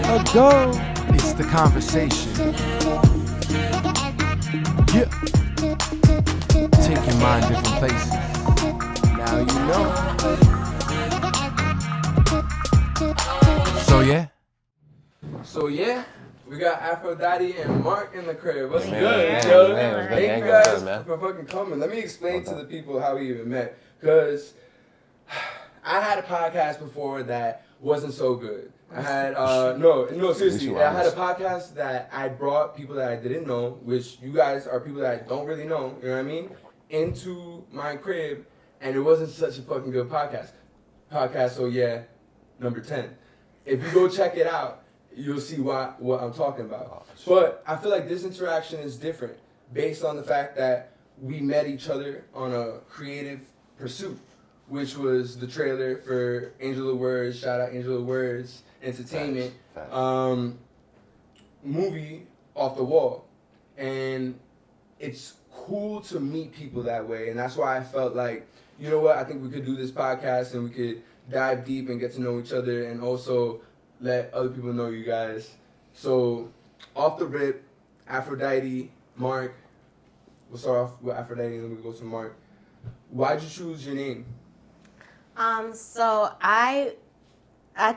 ago. It's the conversation. Yeah. Take your mind different places. Now you know. So yeah, we got Aphrodite and Marq in the crib. What's good, yo? Thank you guys for fucking coming. Let me explain to the people how we even met. Because I had a podcast before that wasn't so good. I had, no, seriously. I had a podcast that I brought people that I didn't know, which you guys are people that I don't really know, you know what I mean, into my crib, and it wasn't such a fucking good podcast. So yeah, number 10. If you go check it out, you'll see what I'm talking about. But I feel like this interaction is different based on the fact that we met each other on a creative pursuit, which was the trailer for Angel of Words, shout out Angel of Words Entertainment, movie Off the Wall. And it's cool to meet people that way, and that's why I felt like, you know what, I think we could do this podcast and we could dive deep and get to know each other and also let other people know you guys. So, off the rip, Aphrodite, Marq. We'll start off with Aphrodite and then we'll go to Marq. Why'd you choose your name? So I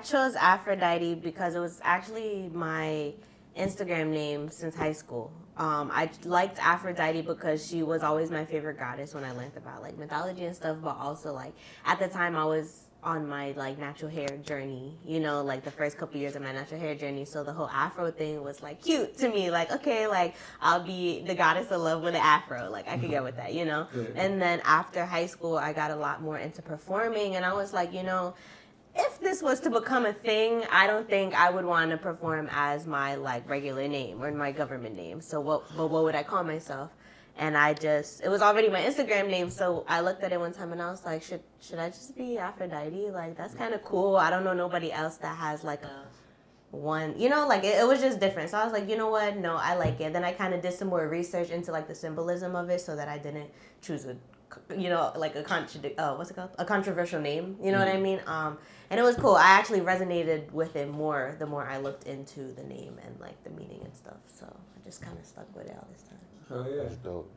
chose Aphrodite because it was actually my Instagram name since high school. I liked Aphrodite because she was always my favorite goddess when I learned about like mythology and stuff, but also like at the time I was on my like natural hair journey, you know, like the first couple years of my natural hair journey. So the whole Afro thing was like cute to me. Like, okay, like I'll be the goddess of love with an Afro. Like I could get with that, you know? And then after high school, I got a lot more into performing and I was like, you know, if this was to become a thing, I don't think I would want to perform as my like regular name or my government name. So what would I call myself? And it was already my Instagram name, so I looked at it one time and I was like, should I just be Aphrodite? Like, that's kind of cool. I don't know nobody else that has like a one, you know, like it was just different. So I was like, you know what? No, I like it. Then I kind of did some more research into like the symbolism of it so that I didn't choose like a controversial name, you know what I mean? And it was cool. I actually resonated with it more the more I looked into the name and like the meaning and stuff. So I just kind of stuck with it all this time. Oh yeah. That's dope.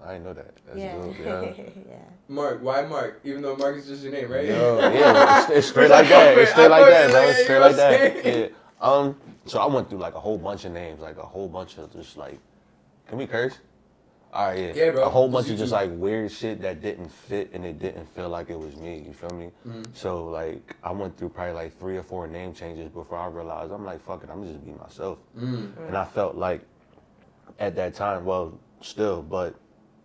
I didn't know that. That's dope, yeah. Yeah. Marq, why Marq? Even though Marq is just your name, right? Yo, yeah, it's straight like that. It's straight like that, bro. It's straight like that. Yeah. So I went through like a whole bunch of names, like a whole bunch of just like, can we curse? All right, yeah. Yeah, bro. A whole bunch of just like weird shit that didn't fit and it didn't feel like it was me. You feel me? Mm-hmm. So like I went through probably like 3 or 4 name changes before I realized I'm like, fuck it, I'm just be myself. Mm-hmm. And I felt like at that time, well, still, but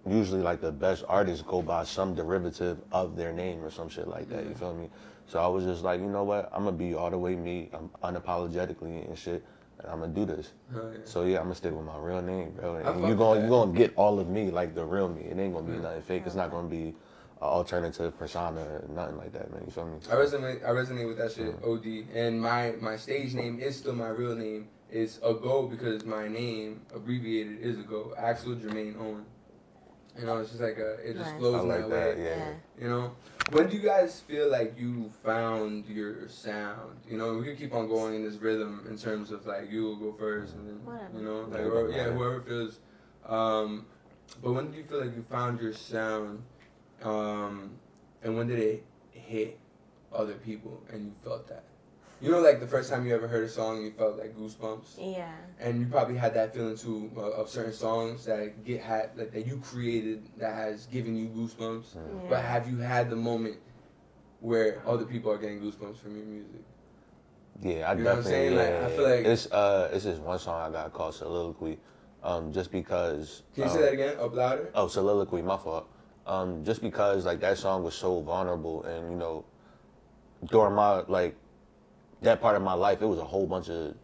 usually like the best artists go by some derivative of their name or some shit like that. You feel me? So I was just like, you know what? I'm gonna be all the way me, unapologetically and shit. And I'm gonna do this. Oh, yeah. So yeah, I'm gonna stick with my real name, bro. And you're gonna get all of me, like the real me. It ain't gonna be nothing fake. It's not gonna be an alternative persona or nothing like that, man. You feel me? I resonate with that shit, OD. And my stage name is still my real name. It's Ago because my name abbreviated is Ago, Axel Jermaine Owen. You know, it's just like it just flows in that way. Yeah. You know, when do you guys feel like you found your sound? You know, we can keep on going in this rhythm in terms of like you will go first, and then you know, like whoever feels. But when do you feel like you found your sound? And when did it hit other people and you felt that? You know, like the first time you ever heard a song and you felt like goosebumps? Yeah. And you probably had that feeling too of certain songs that that you created that has given you goosebumps. Yeah. But have you had the moment where other people are getting goosebumps from your music? Yeah, you know what I'm saying? Like, I feel like it's just one song I got called Soliloquy, just because. Can you say that again? Up louder? Oh, Soliloquy, my fault. Just because like that song was so vulnerable, and you know, during my like. That part of my life, it was a whole bunch of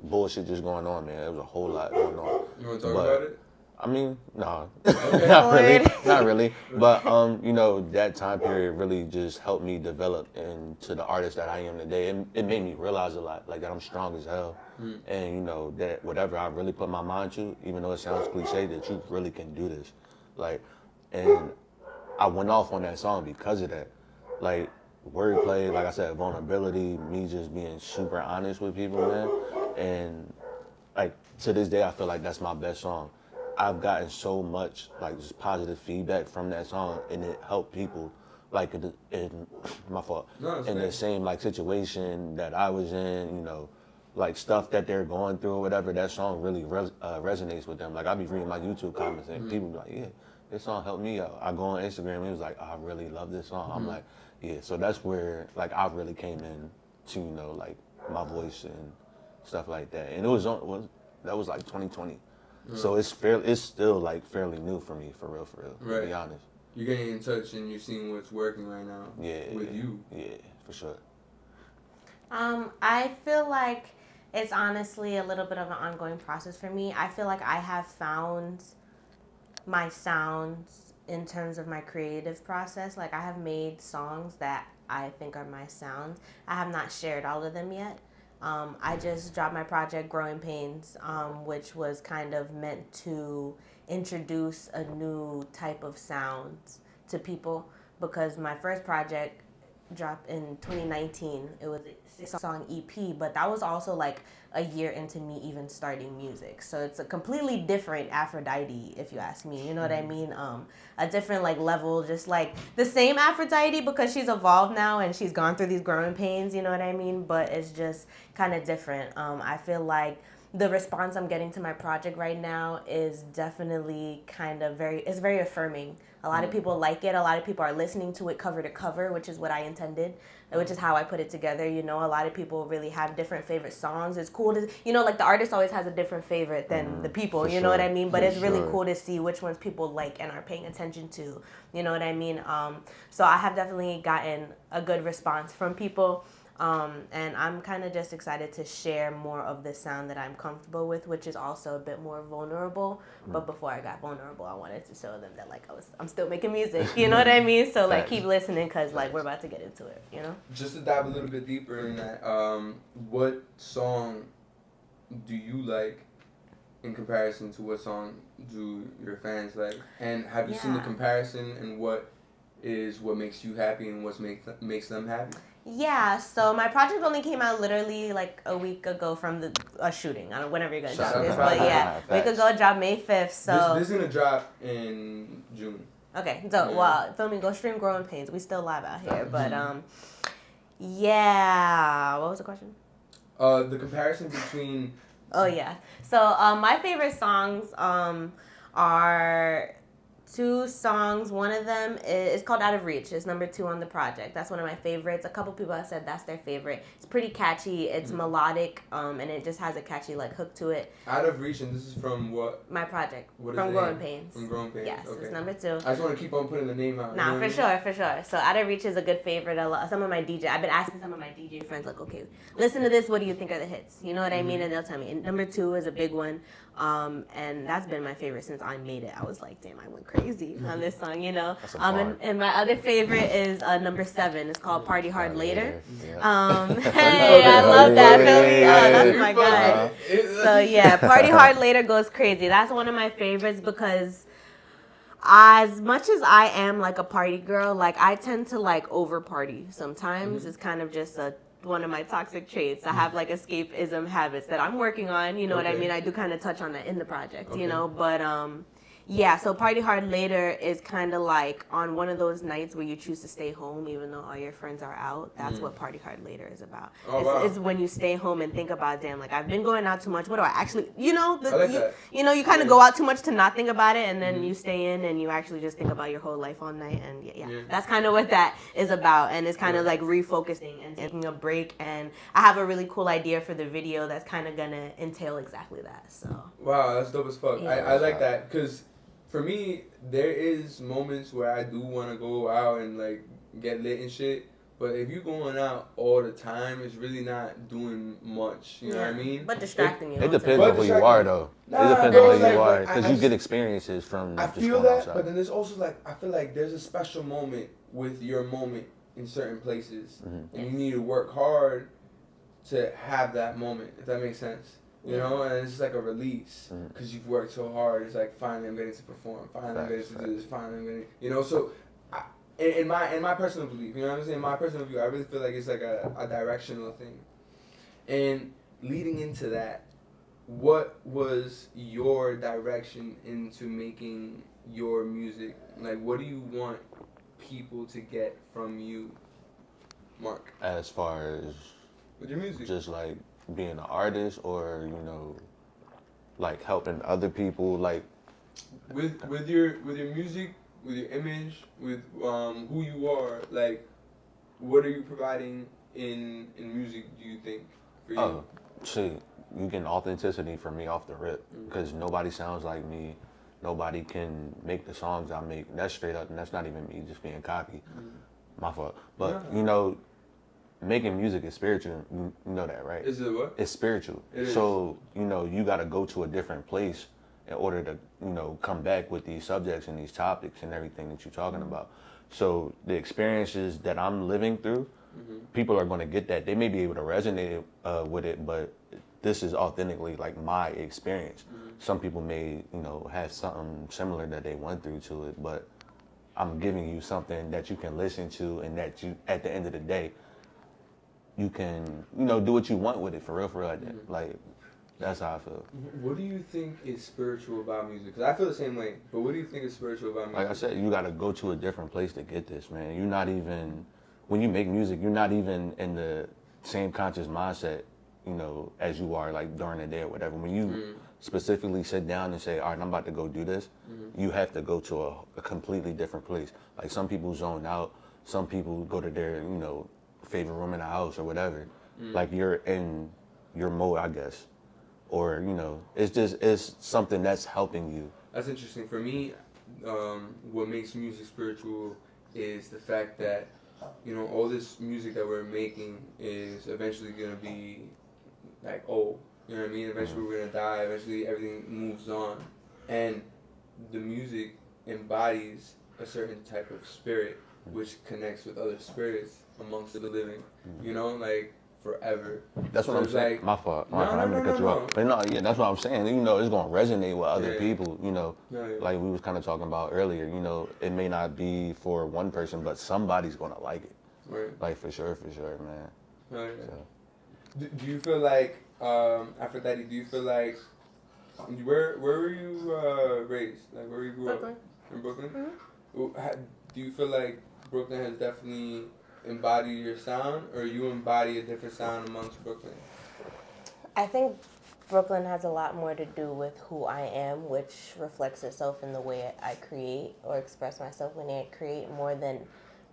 bullshit just going on, man. It was a whole lot going on. You want to talk about it? I mean, no, okay. not really. But you know, that time period really just helped me develop into the artist that I am today. It made me realize a lot, like that I'm strong as hell, and you know that whatever I really put my mind to, even though it sounds cliche, that you really can do this, like, and I went off on that song because of that, like. wordplay, like I said, vulnerability, me just being super honest with people, man. And like to this day, I feel like that's my best song. I've gotten so much like just positive feedback from that song, and it helped people like in my fault in the same like situation that I was in, you know, like stuff that they're going through or whatever. That song really resonates with them. Like I be reading my YouTube comments and people be like, yeah, this song helped me out. I go on Instagram and it was like, oh, I really love this song. I'm like, yeah. So that's where like I really came in to, you know, like my voice and stuff like that. And that was like 2020. So it's still like fairly new for me, for real, right. To be honest. You're getting in touch and you're seeing what's working right now. With you. Yeah, for sure. I feel like it's honestly a little bit of an ongoing process for me. I feel like I have found my sounds in terms of my creative process. Like I have made songs that I think are my sound. I have not shared all of them yet. I just dropped my project Growing Pains, which was kind of meant to introduce a new type of sound to people, because my first project dropped in 2019. It was a 6-song EP, but that was also like a year into me even starting music. So it's a completely different Aphrodite, if you ask me. You know what I mean? A different like level, just like the same Aphrodite because she's evolved now and she's gone through these growing pains. You know what I mean? But it's just kind of different. I feel like the response I'm getting to my project right now is definitely kind of it's very affirming. A lot of people like it. A lot of people are listening to it cover to cover, which is what I intended, which is how I put it together. You know, a lot of people really have different favorite songs. It's cool to, you know, like the artist always has a different favorite than the people, you know what I mean? But it's really cool to see which ones people like and are paying attention to, you know what I mean? So I have definitely gotten a good response from people. And I'm kind of just excited to share more of the sound that I'm comfortable with, which is also a bit more vulnerable. But before I got vulnerable, I wanted to show them that like I'm still making music, you know what I mean? So like keep listening, because like we're about to get into it, you know? Just to dive a little bit deeper in that, what song do you like in comparison to what song do your fans like? And have you seen the comparison, and what makes you happy and what makes them happy? Yeah, so my project only came out literally like a week ago from a shooting. I don't know, whenever you're gonna drop this, but yeah, a week ago, dropped May 5th. So this is gonna drop in June. Okay, so well, filming, go stream Growing Pains. We still live out here, but yeah. What was the question? The comparison between. Oh yeah, so my favorite songs are 2 songs. One of them is called Out of Reach. It's number 2 on the project. That's one of my favorites. A couple people have said that's their favorite. It's pretty catchy. It's melodic, and it just has a catchy like hook to it. Out of Reach, and this is from what? My project. What from is Growing Pains. From Growing Pains. Yes, okay. It's number 2. I just want to keep on putting the name out. Nah, for sure. So Out of Reach is a good favorite. Some of my DJ, I've been asking some of my DJ friends like, okay, listen to this. What do you think are the hits? You know what I mean? And they'll tell me. And number 2 is a big one. And that's been my favorite since I made it. I was like, damn, I went crazy on this song, you know. And my other favorite is number 7. It's called Party Hard Later. Hey, I love that. Feel me? That's my guy. So yeah, Party Hard Later goes crazy. That's one of my favorites because as much as I am like a party girl, like I tend to like over party sometimes. It's kind of just one of my toxic traits. I have like escapism habits that I'm working on, you know what I mean? I do kind of touch on that in the project, you know, but yeah, so Party Hard Later is kind of like on one of those nights where you choose to stay home even though all your friends are out. That's what Party Hard Later is about. It's when you stay home and think about, damn, like I've been going out too much. What do I actually, you know, you kind of go out too much to not think about it, and then you stay in and you actually just think about your whole life all night. And yeah. That's kind of what that is about. And it's kind of like refocusing and taking a break. And I have a really cool idea for the video that's kind of gonna entail exactly that. So wow, that's dope as fuck. Yeah. I like that because for me, there is moments where I do want to go out and like get lit and shit. But if you're going out all the time, it's really not doing much. You know what I mean? But distracting you. It depends on who you are, though. It depends on who you are, because you get experiences from. I feel that, outside. But then there's also like I feel like there's a special moment with your moment in certain places, and you need to work hard to have that moment. If that makes sense. You know, and it's just like a release because you've worked so hard. It's like finally I'm getting to perform. Finally I'm getting to do this. Finally I'm getting, you know. So in my personal belief, you know what I'm saying? My personal view, I really feel like it's like a directional thing. And leading into that, what was your direction into making your music? Like, what do you want people to get from you, Mark? As far as with your music, just like being an artist, or you know, like helping other people, like with your music, with your image, with who you are, like, what are you providing in music? Do you think for you? Oh, shit, you get authenticity from me off the rip, because nobody sounds like me. Nobody can make the songs I make. That's straight up, and that's not even me just being cocky. My fault. But you know, making music is spiritual. You know that, right? Is it what? It's spiritual. So you know, you got to go to a different place in order to, you know, come back with these subjects and these topics and everything that you're talking about. So the experiences that I'm living through, people are going to get that. They may be able to resonate with it, but this is authentically like my experience. Some people may, you know, have something similar that they went through to it, but I'm giving you something that you can listen to, and that you, at the end of the day, you can, you know, do what you want with it for real. Like, that's how I feel. What do you think is spiritual about music? Because I feel the same way. But what do you think is spiritual about music? Like I said, you got to go to a different place to get this, man. You're not even, when you make music, you're not even in the same conscious mindset, you know, as you are like during the day or whatever. When you specifically sit down and say, all right, I'm about to go do this, you have to go to a completely different place. Like, some people zone out, some people go to their, you know, favorite room in the house or whatever. Like, you're in your mode, I guess. Or, you know, it's something that's helping you. That's interesting. For me, what makes music spiritual is the fact that, you know, all this music that we're making is eventually going to be, like, old. You know what I mean? Eventually we're going to die. Eventually everything moves on. And the music embodies a certain type of spirit which connects with other spirits amongst the living. You know, like, forever. That's what I'm saying. Like, My fault. I'm going to cut you off. But no, yeah, that's what I'm saying. You know, it's going to resonate with other people, you know. Like we was kind of talking about earlier, you know, it may not be for one person, but somebody's going to like it. Right. Like, for sure, man. Right. So. Do you feel like, Aphrodite, do you feel like, where were you raised? Like, where you grew Brooklyn. up? In Brooklyn? Do you feel like Brooklyn has definitely embodied your sound, or you embody a different sound amongst Brooklyn? I think Brooklyn has a lot more to do with who I am, which reflects itself in the way I create or express myself when I create, more than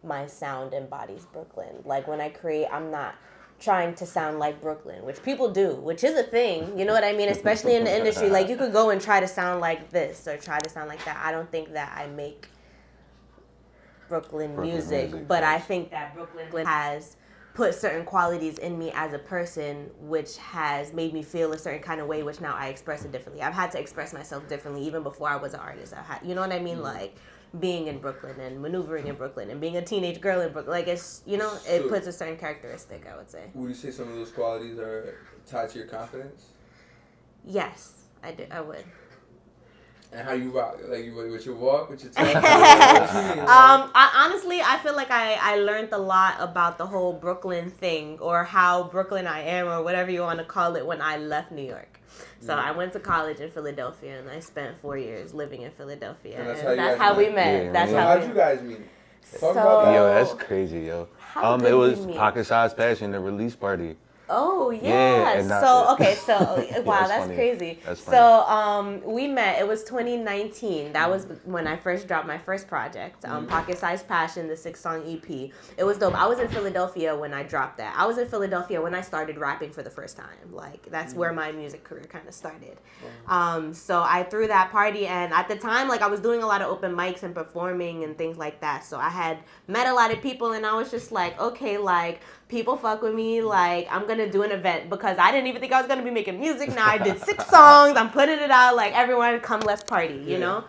my sound embodies Brooklyn. Like, when I create, I'm not trying to sound like Brooklyn, which people do, which is a thing, you know what I mean? Especially in the industry, like, you could go and try to sound like this or try to sound like that. I don't think that I make Brooklyn music, but I think that Brooklyn has put certain qualities in me as a person, which has made me feel a certain kind of way, which now I express it differently. I've had to express myself differently even before I was an artist. You know what I mean? Like, being in Brooklyn and maneuvering in Brooklyn and being a teenage girl in Brooklyn. Like, it's, you know, it puts a certain characteristic, I would say. Would you say some of those qualities are tied to your confidence? Yes, I would. And how you rock, like, with your walk, with your talk? I feel like I learned a lot about the whole Brooklyn thing, or how Brooklyn I am, or whatever you want to call it, when I left New York. So I went to college in Philadelphia, and I spent 4 years living in Philadelphia. And that's how we met. Yeah, that's yeah. how. How'd you guys meet? Talk So- about that. Yo, that's crazy, yo. How did It was we meet? Pocket Size Passion, the release party. Oh, Yeah, yeah. and So wow, that's that's funny. crazy. That's So we met. It was 2019. That was when I first dropped my first project, Pocket Size Passion, the 6-song EP. It was dope. I was in Philadelphia when I dropped that. I was in Philadelphia when I started rapping for the first time. Like, that's where my music career kind of started. So I threw that party, and at the time, like, I was doing a lot of open mics and performing and things like that. So I had met a lot of people, and I was just like, okay, like, people fuck with me. Like, I'm gonna do an event, because I didn't even think I was gonna be making music. Now I did 6 songs. I'm putting it out. Like, everyone come, let's party, you know?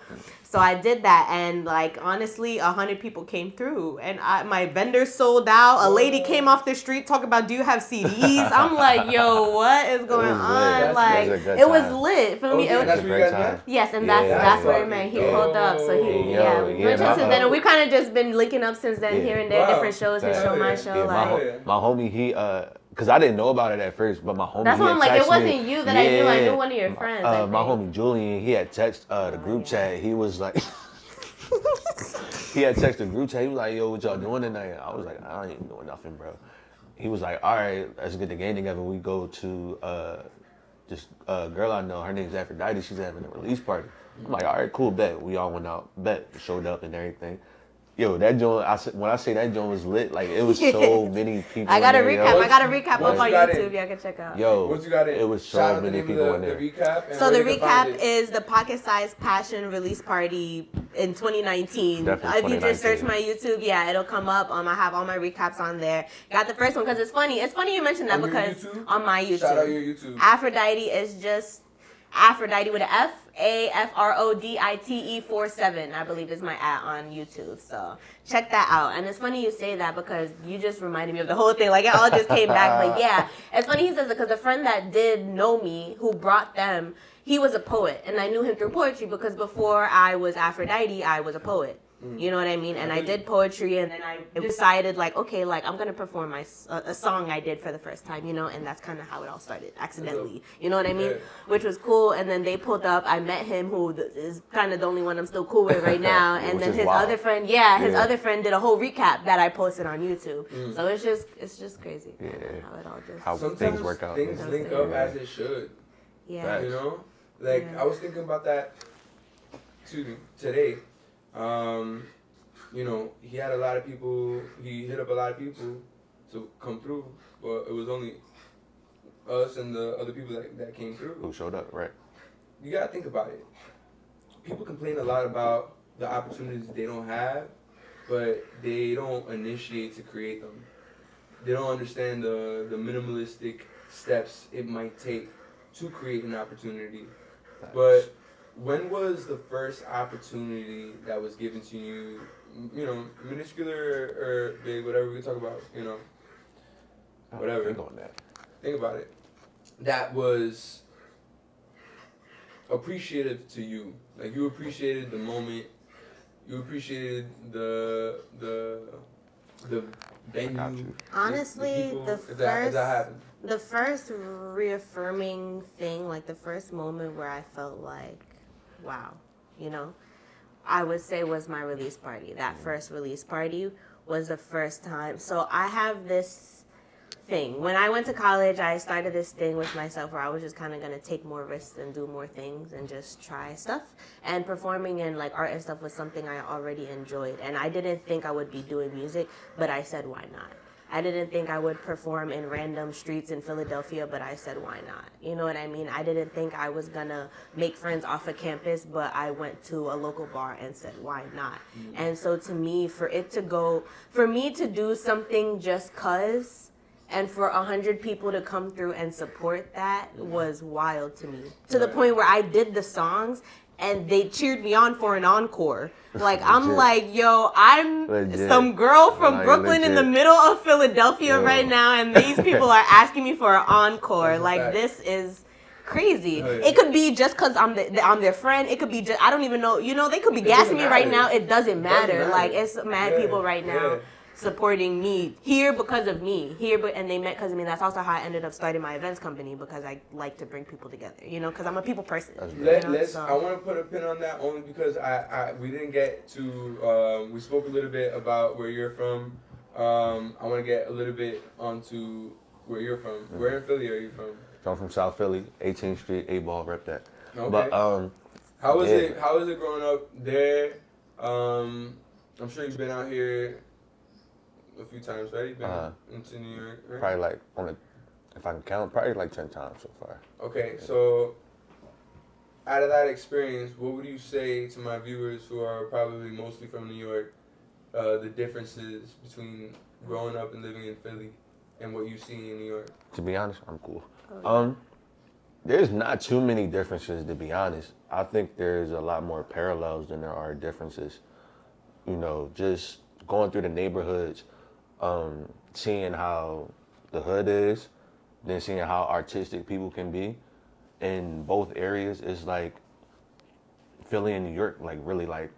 So I did that, and like honestly, 100 people came through, and my vendors sold out. A lady came off the street talking about, "Do you have CDs?" I'm like, "Yo, what is going on?" Like it was lit for me. That's where you guys met? Yes, and that's where we met. He pulled up, so we went since then, and we kind of just been linking up since then, here and there, different shows, his show, my show, like. My homie, he because I didn't know about it at first, but my homie. That's why I'm like, it wasn't you that I knew. I knew one of your friends. My homie Julian, he had texted the group chat. He was like, he had texted the group chat. He was like, "Yo, what y'all doing tonight?" I was like, "I ain't doing nothing, bro." He was like, "All right, let's get the game together." We go to this girl I know. Her name's Aphrodite. She's having a release party. I'm like, "All right, cool, bet." We all went out, showed up and everything. Yo, that joint, when I say that joint was lit, like it was so many people. I got a recap up on YouTube. Y'all can check out. Yo, what you got in? It was so many people in there. The recap. So the recap is the Pocket Size Passion release party in 2019. If you just search my YouTube, it'll come up. I have all my recaps on there. Got the first one because it's funny. It's funny you mentioned that because on my YouTube. Shout out your YouTube. Aphrodite is just Aphrodite with an F. Afrodite 47, I believe is my @ on YouTube. So check that out. And it's funny you say that because you just reminded me of the whole thing. Like it all just came back. But yeah, it's funny he says it because the friend that did know me, who brought them, he was a poet. And I knew him through poetry because before I was Aphrodite, I was a poet. You know what I mean? And I did poetry, and then I decided, like, okay, like, I'm going to perform a song I did for the first time, you know? And that's kind of how it all started, accidentally. You know what I mean? Yeah. Which was cool. And then they pulled up. I met him, who is kind of the only one I'm still cool with right now. And then his other friend, other friend did a whole recap that I posted on YouTube. So it's just crazy. Yeah. How it all just... How things work out. Things link up as it should. Yeah. You know? Like, I was thinking about that, today. You know, he had a lot of people, he hit up a lot of people to come through, but it was only us and the other people that came through. Who showed up, right? You gotta think about it. People complain a lot about the opportunities they don't have, but they don't initiate to create them. They don't understand the minimalistic steps it might take to create an opportunity. But when was the first opportunity that was given to you, you know, minuscule or big, whatever we talk about, you know, whatever. Think on that. Think about it. That was appreciative to you. Like, you appreciated the moment. You appreciated the venue. Honestly, the people, the first reaffirming thing, like the first moment where I felt like, wow, you know, I would say was my release party. That first release party was the first time. So I have this thing. When I went to college, I started this thing with myself where I was just kind of going to take more risks and do more things and just try stuff. And performing and like art and stuff was something I already enjoyed. And I didn't think I would be doing music, but I said, why not? I didn't think I would perform in random streets in Philadelphia, but I said, why not? You know what I mean? I didn't think I was going to make friends off of campus, but I went to a local bar and said, why not? Mm-hmm. And so to me, for me to do something just 'cause, and for 100 people to come through and support that was wild to me. To the point where I did the songs and they cheered me on for an encore. Like, I'm like, yo, I'm some girl from Brooklyn in the middle of Philadelphia right now, and these people are asking me for an encore. Like, this is crazy. It could be just because I'm their friend. It could be just, I don't even know. You know, they could be gassing me right now. It doesn't matter. Like, it's mad people right now supporting me here because of me and they met because of me. That's also how I ended up starting my events company, because I like to bring people together, you know, because I'm a people person. I want to put a pin on that only because we didn't get to we spoke a little bit about where you're from. I want to get a little bit onto where you're from. Mm-hmm. Where in Philly are you from? So I'm from South Philly, 18th Street, 8-Ball, rep that. Okay. But how was it growing up there? I'm sure you've been out here a few times, right? You've been into New York, right? Probably like, if I can count, probably like 10 times so far. Okay, so out of that experience, what would you say to my viewers who are probably mostly from New York, the differences between growing up and living in Philly and what you see in New York? To be honest, I'm cool. There's not too many differences, to be honest. I think there's a lot more parallels than there are differences. You know, just going through the neighborhoods, seeing how the hood is, then seeing how artistic people can be in both areas is like Philly and New York, like really like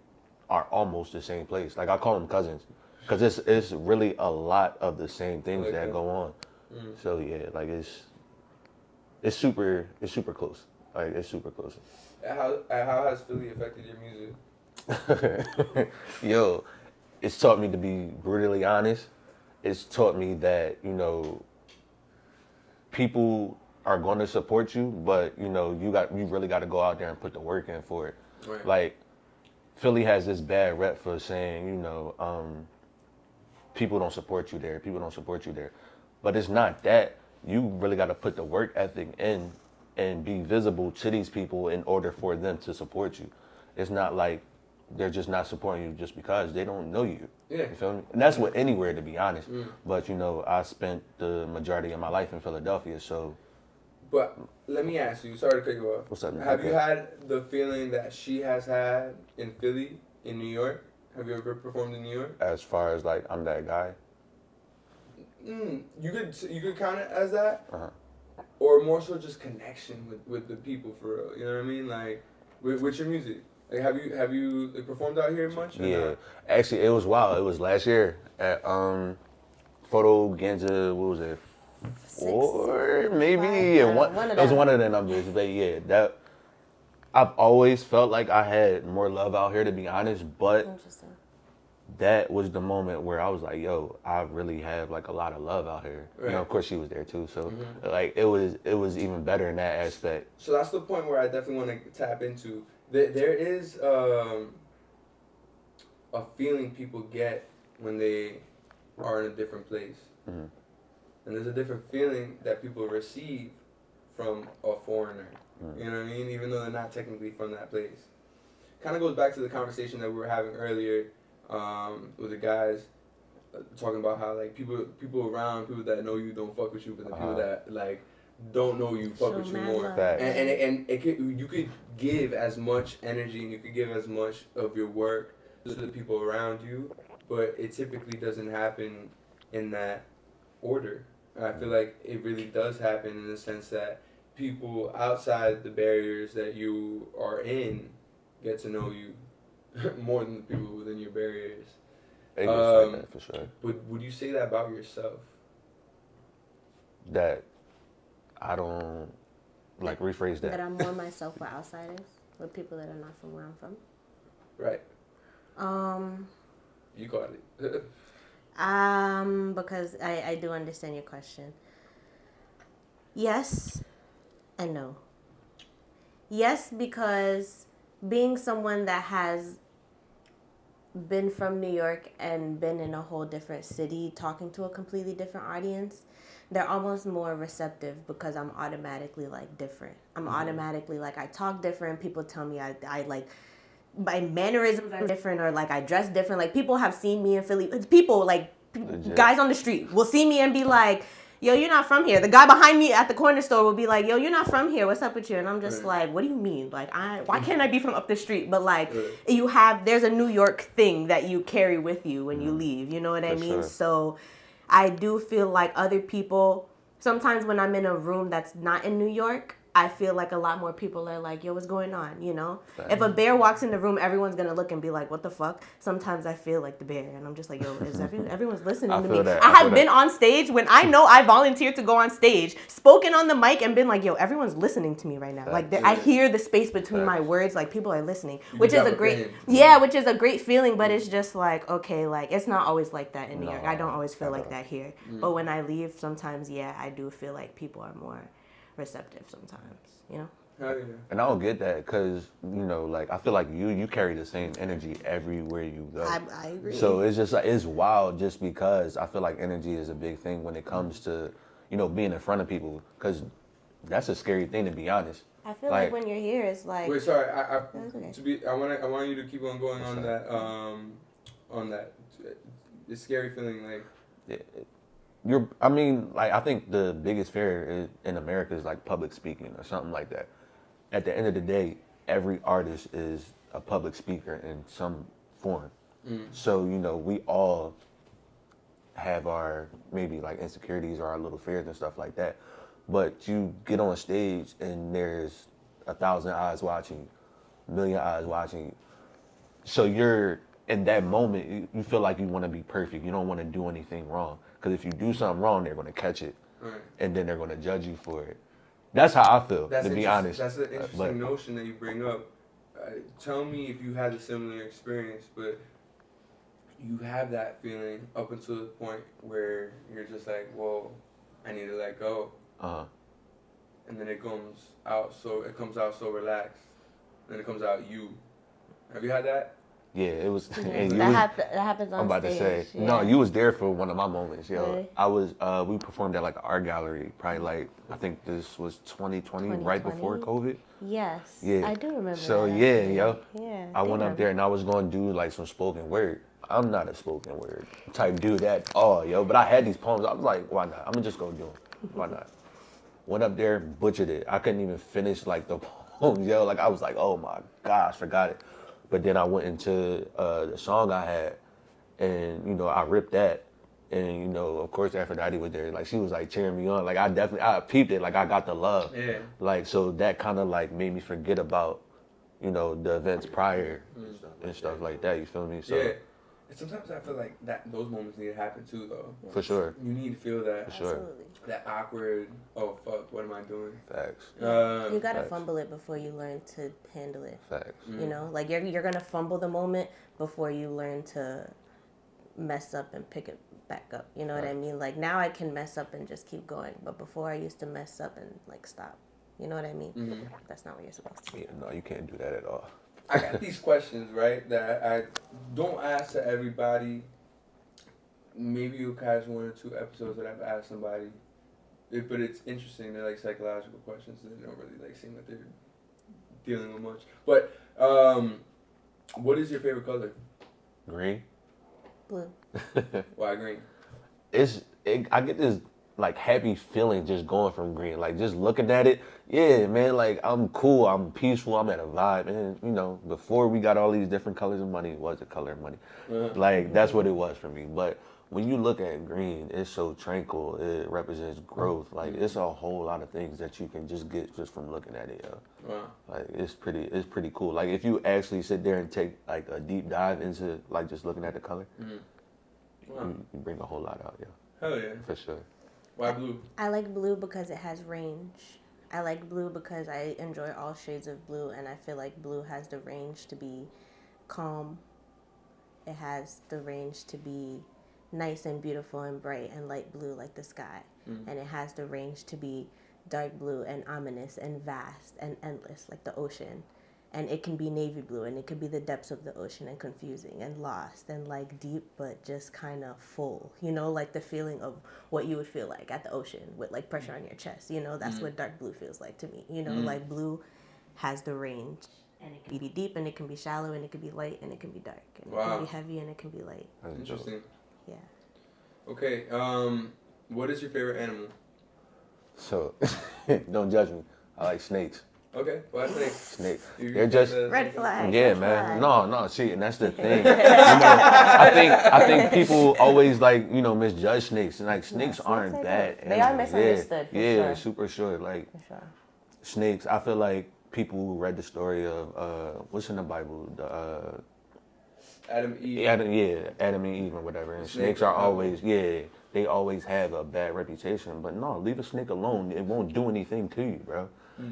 are almost the same place. Like I call them cousins, because it's really a lot of the same things that go on. So yeah, like it's super close. Like it's super close. How has Philly affected your music? Yo, it's taught me to be brutally honest. It's taught me that, you know, people are going to support you, but you know, you really got to go out there and put the work in for it. Right. Like Philly has this bad rep for saying, you know, people don't support you there. People don't support you there. But it's not that. You really got to put the work ethic in and be visible to these people in order for them to support you. It's not like they're just not supporting you just because they don't know you. Yeah. You feel me? And that's with anywhere, to be honest. But, you know, I spent the majority of my life in Philadelphia, so. But let me ask you, sorry to cut you off. What's up, man? Have you had the feeling that she has had in Philly, in New York? Have you ever performed in New York? As far as, like, I'm that guy? You could count it as that, Uh-huh. or more so just connection with the people for real. You know what I mean? Like with your music. Like have you like, performed out here much? Yeah, not? actually, it was wild. It was last year at Photo Genza. What was it? 4 maybe? Five, One. It was one of the numbers. But yeah, that I've always felt like I had more love out here, to be honest. But Interesting. that was the moment where I was like, yo, I really have like a lot of love out here. Right. You know, of course she was there too. So like it was even better in that aspect. So that's the point where I definitely want to tap into. There is a feeling people get when they are in a different place. Mhm. And there's a different feeling that people receive from a foreigner. You know what I mean? Even though they're not technically from that place. Kind of goes back to the conversation that we were having earlier with the guys talking about how like people around, people that know you don't fuck with you, but the people that like don't know you fuck with you more. Facts. And you could give as much energy and you could give as much of your work to the people around you, but it typically doesn't happen in that order. I feel like it really does happen in the sense that people outside the barriers that you are in get to know you more than the people within your barriers. It was like that for sure. Would you say that about yourself? That I don't like rephrase that. That I'm more myself with outsiders, with people that are not from where I'm from. Right. You caught it. Because I do understand your question. Yes and no. Yes, because being someone that has been from New York and been in a whole different city, talking to a completely different audience, they're almost more receptive because I'm automatically like different. I'm automatically like I talk different. People tell me I like my mannerisms are different or like I dress different. Like people have seen me in Philly. People like guys on the street will see me and be like, yo, you're not from here. The guy behind me at the corner store will be like, yo, you're not from here. What's up with you? And I'm just like, what do you mean? Like, why can't I be from up the street? But like, there's a New York thing that you carry with you when you leave. You know what I mean? Sure. So I do feel like other people, sometimes when I'm in a room that's not in New York, I feel like a lot more people are like, yo, what's going on, you know? Right. If a bear walks in the room, everyone's going to look and be like, what the fuck? Sometimes I feel like the bear, and I'm just like, yo, everyone's listening to me. that. I have been on stage when I know I volunteered to go on stage, spoken on the mic, and been like, yo, everyone's listening to me right now. Like, I hear the space between my words, like, people are listening, which is a great, which is a great feeling, but it's just like, okay, like, it's not always like that in New York. I don't always feel like that here. But when I leave, sometimes, I do feel like people are more receptive sometimes, you know? Hell yeah. And I don't get that because, you know, like, I feel like you carry the same energy everywhere you go. I agree. So it's just like, it's wild just because I feel like energy is a big thing when it comes to, you know, being in front of people because that's a scary thing, to be honest. I feel like when you're here, it's like... Wait, sorry. Okay. I want you to keep on going on that. The scary feeling, like... I mean, like, I think the biggest fear in America is like public speaking or something like that. At the end of the day, every artist is a public speaker in some form. So, you know, we all have our maybe like insecurities or our little fears and stuff like that. But you get on stage and there's 1,000 eyes watching you, 1,000,000 eyes watching you. So you're in that moment, you feel like you want to be perfect. You don't want to do anything wrong. Because if you do something wrong, they're going to catch it. Right. And then they're going to judge you for it. That's how I feel, to be honest. That's an interesting notion that you bring up. Tell me if you had a similar experience, but you have that feeling up until the point where you're just like, whoa, I need to let go. And then it comes out so relaxed. Then it comes out you. Have you had that? Yeah, it was. And that happens on stage. I'm about to say, no, you was there for one of my moments, yo. Really? I was. We performed at like an art gallery, probably like I think this was 2020, right before COVID. Yes. Yeah. I do remember. So that. yo. Yeah. I went up there and I was going to do like some spoken word. I'm not a spoken word type dude at all, yo. But I had these poems. I was like, why not? I'm gonna just go do them. Why not? Went up there, butchered it. I couldn't even finish like the poems, yo. Like I was like, oh my gosh, forgot it. But then I went into the song I had, and, you know, I ripped that. And, you know, of course, Aphrodite was there. Like, she was, like, cheering me on. Like, I peeped it. Like, I got the love. Yeah. Like, so that kind of, like, made me forget about, you know, the events prior and stuff like that. You feel me? So, yeah. And sometimes I feel like those moments need to happen, too, though. For sure. You need to feel that. For sure. Absolutely. That awkward, oh, fuck, what am I doing? Facts. You gotta fumble it before you learn to handle it. Facts. You know, like you're gonna fumble the moment before you learn to mess up and pick it back up. You know what I mean? Like now I can mess up and just keep going, but before I used to mess up and like stop. You know what I mean? That's not what you're supposed to do. Yeah, no, you can't do that at all. I got these questions, right, that I don't ask to everybody. Maybe you'll catch 1 or 2 episodes that I've asked somebody. But it's interesting. They're like psychological questions that don't really like seem like they're dealing with much. But what is your favorite color? Green. Blue. Why green? I get this like happy feeling just going from green. Like just looking at it, yeah, man. Like I'm cool. I'm peaceful. I'm at a vibe. And you know, before we got all these different colors of money, it was the color of money. Like that's what it was for me. But when you look at green, it's so tranquil. It represents growth. Like it's a whole lot of things that you can just get just from looking at it. Yo. Wow. Like it's pretty cool. Like if you actually sit there and take like a deep dive into like just looking at the color, you bring a whole lot out. Yeah. Hell yeah. For sure. Why blue? I like blue because it has range. I like blue because I enjoy all shades of blue, and I feel like blue has the range to be calm. It has the range to be nice and beautiful and bright and light blue like the sky. And it has the range to be dark blue and ominous and vast and endless like the ocean. And it can be navy blue, and it could be the depths of the ocean and confusing and lost and like deep but just kind of full, you know, like the feeling of what you would feel like at the ocean with like pressure on your chest, you know. That's what dark blue feels like to me, you know. Like blue has the range, and it can be deep and it can be shallow and it can be light and it can be dark and it can be heavy and it can be light. Interesting. Yeah. Okay, what is your favorite animal? So, don't judge me. I like snakes. Okay, why snakes? Snakes. They're just red flag. Yeah, red man. Flag. No, see, and that's the thing. You know, I think people always like, you know, misjudge snakes, and like snakes aren't bad. They are misunderstood. For sure. Super sure. Like for sure. Snakes. I feel like people who read the story of what's in the Bible, the Adam and Eve. Adam and Eve or whatever. And snakes are always they always have a bad reputation. But no, leave a snake alone. It won't do anything to you, bro.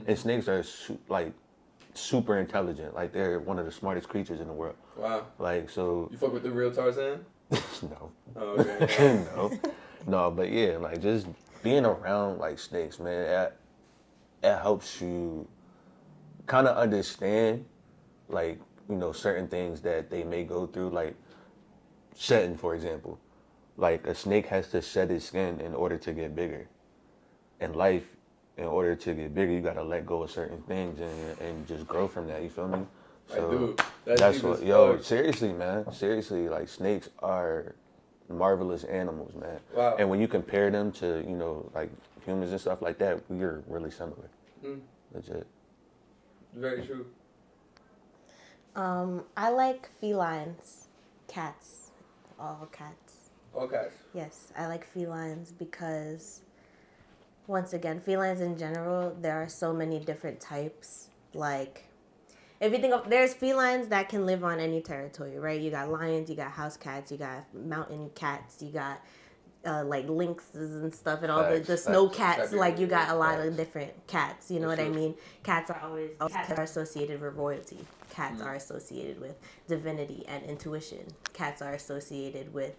And snakes are super intelligent. Like they're one of the smartest creatures in the world. Wow. Like so. You fuck with the real Tarzan? No. Oh, okay. No, but yeah, like just being around like snakes, man, it helps you kind of understand, like, you know, certain things that they may go through, like shedding, for example. Like a snake has to shed its skin in order to get bigger. In life, in order to get bigger, you gotta let go of certain things and just grow from that. You feel me? So that's what, seriously, man. Seriously, like snakes are marvelous animals, man. Wow. And when you compare them to, you know, like humans and stuff like that, we're really similar. Legit. Very true. I like felines, cats, all cats. All cats. Yes, I like felines because, once again, felines in general, there are so many different types. Like, if you think of, there's felines that can live on any territory, right? You got lions, you got house cats, you got mountain cats, you got like lynxes and stuff, and all the snow cats. Like, you got a lot of different cats. You know what I mean? Cats are associated with royalty. Cats are associated with divinity and intuition. Cats are associated with.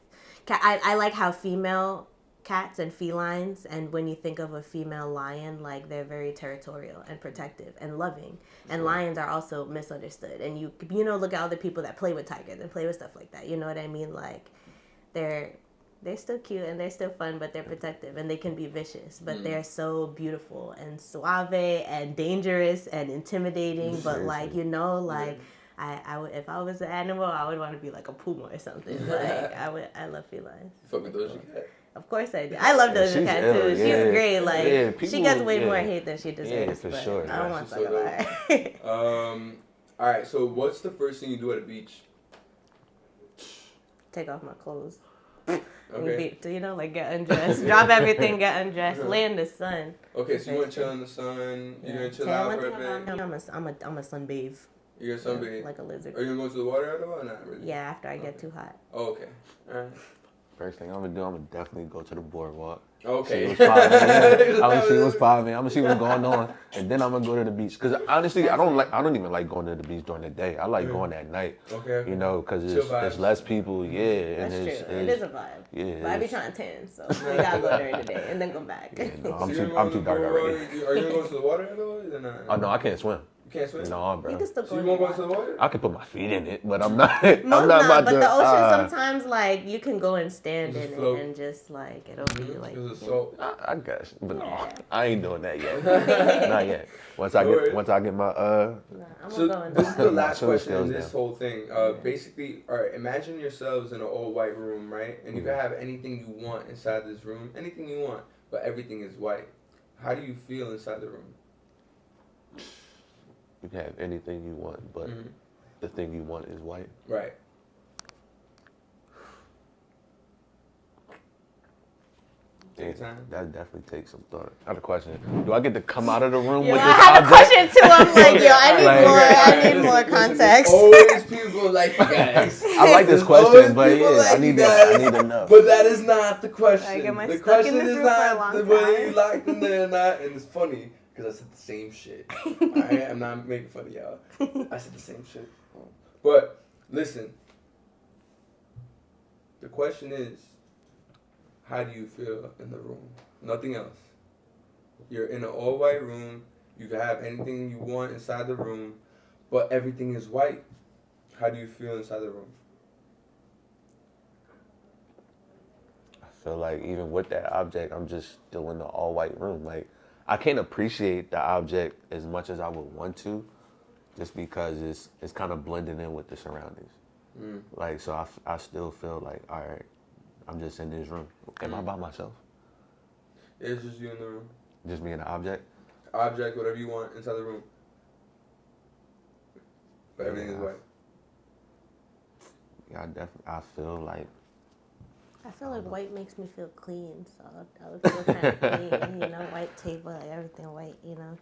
I like how female cats and felines, and when you think of a female lion, like, they're very territorial and protective and loving. And lions are also misunderstood. And you know, look at other people that play with tigers and play with stuff like that. You know what I mean? Like, they're still cute and they're still fun, but they're protective and they can be vicious. But they're so beautiful and suave and dangerous and intimidating. But like, you know, like, I would, if I was an animal, I would want to be like a puma or something. Like, I love felines. Fucking Doja Cat. Of course I do. I love Doja Cat too. She's great. Like, people, she gets way more hate than she deserves. Yeah, for but sure. I don't want to talk about her. All right. So, what's the first thing you do at a beach? Take off my clothes. Okay. You know, like, get undressed. Drop everything, get undressed. Lay in the sun. Okay, so you want to chill in the sun. You're gonna chill out for a bit. I'm a sunbathe. You're gonna sunbathe. Like a lizard. Are you gonna go to the water at all or not really? Yeah, after I get too hot. Oh, okay. All right. First thing I'm gonna do, I'm gonna definitely go to the boardwalk. Okay. See what's poppin', yeah. I'm gonna see what's poppin'. I'm gonna see what's going on, and then I'm gonna go to the beach. Cause honestly, I don't even like going to the beach during the day. I like going at night. Okay. You know, cause it's less people. Yeah, and That's true. It is a vibe. Yeah. But I be trying to tan, so we gotta go during the day and then come back. Yeah, no, I'm too dark already. Are you gonna go to the water at all or not? Oh no, I can't swim. You can't swim? No, bro. You can still So go. you won't go to the water? I can put my feet in it, but I'm not. I'm Most not about but to. the ocean sometimes, like, you can go and stand Just in it float. and just, like, it'll be like. Because it's salt. I guess, but no, Yeah. I ain't doing that yet. Not yet. Once I get my I'm So going this is the last Swimming question in skills this down. whole thing. Basically, all right, imagine yourselves in an all-white room, right? And you can have anything you want inside this room, anything you want, but everything is white. How do you feel inside the room? You can have anything you want, but the thing you want is white. Right. Yeah, Take time. that definitely takes some thought. I have a question. Do I get to come out of the room Yo, with I this had a object? question too. I'm like, yo, I need more context. Always people like you guys. I like this There's always question, but people yeah, like I need you to guys. know. But that is not the question. Like, am I the stuck in question this is room for a not long whether you time? locked in there or not, and it's funny because I said the same shit. Alright, I'm not making fun of y'all. I said the same shit. But listen, the question is, how do you feel in the room? Nothing else. You're in an all-white room. You can have anything you want inside the room, but everything is white. How do you feel inside the room? I feel like even with that object, I'm just still in the all-white room. Like, I can't appreciate the object as much as I would want to, just because it's kind of blending in with the surroundings. Like, so I still feel like, all right, I'm just in this room. Am I by myself? It's just you in the room. Just me and the object? Object, whatever you want inside the room. But everything is white. Yeah, I feel like I feel like white makes me feel clean, so I would feel kind of clean, you know, white table, like everything white, you know.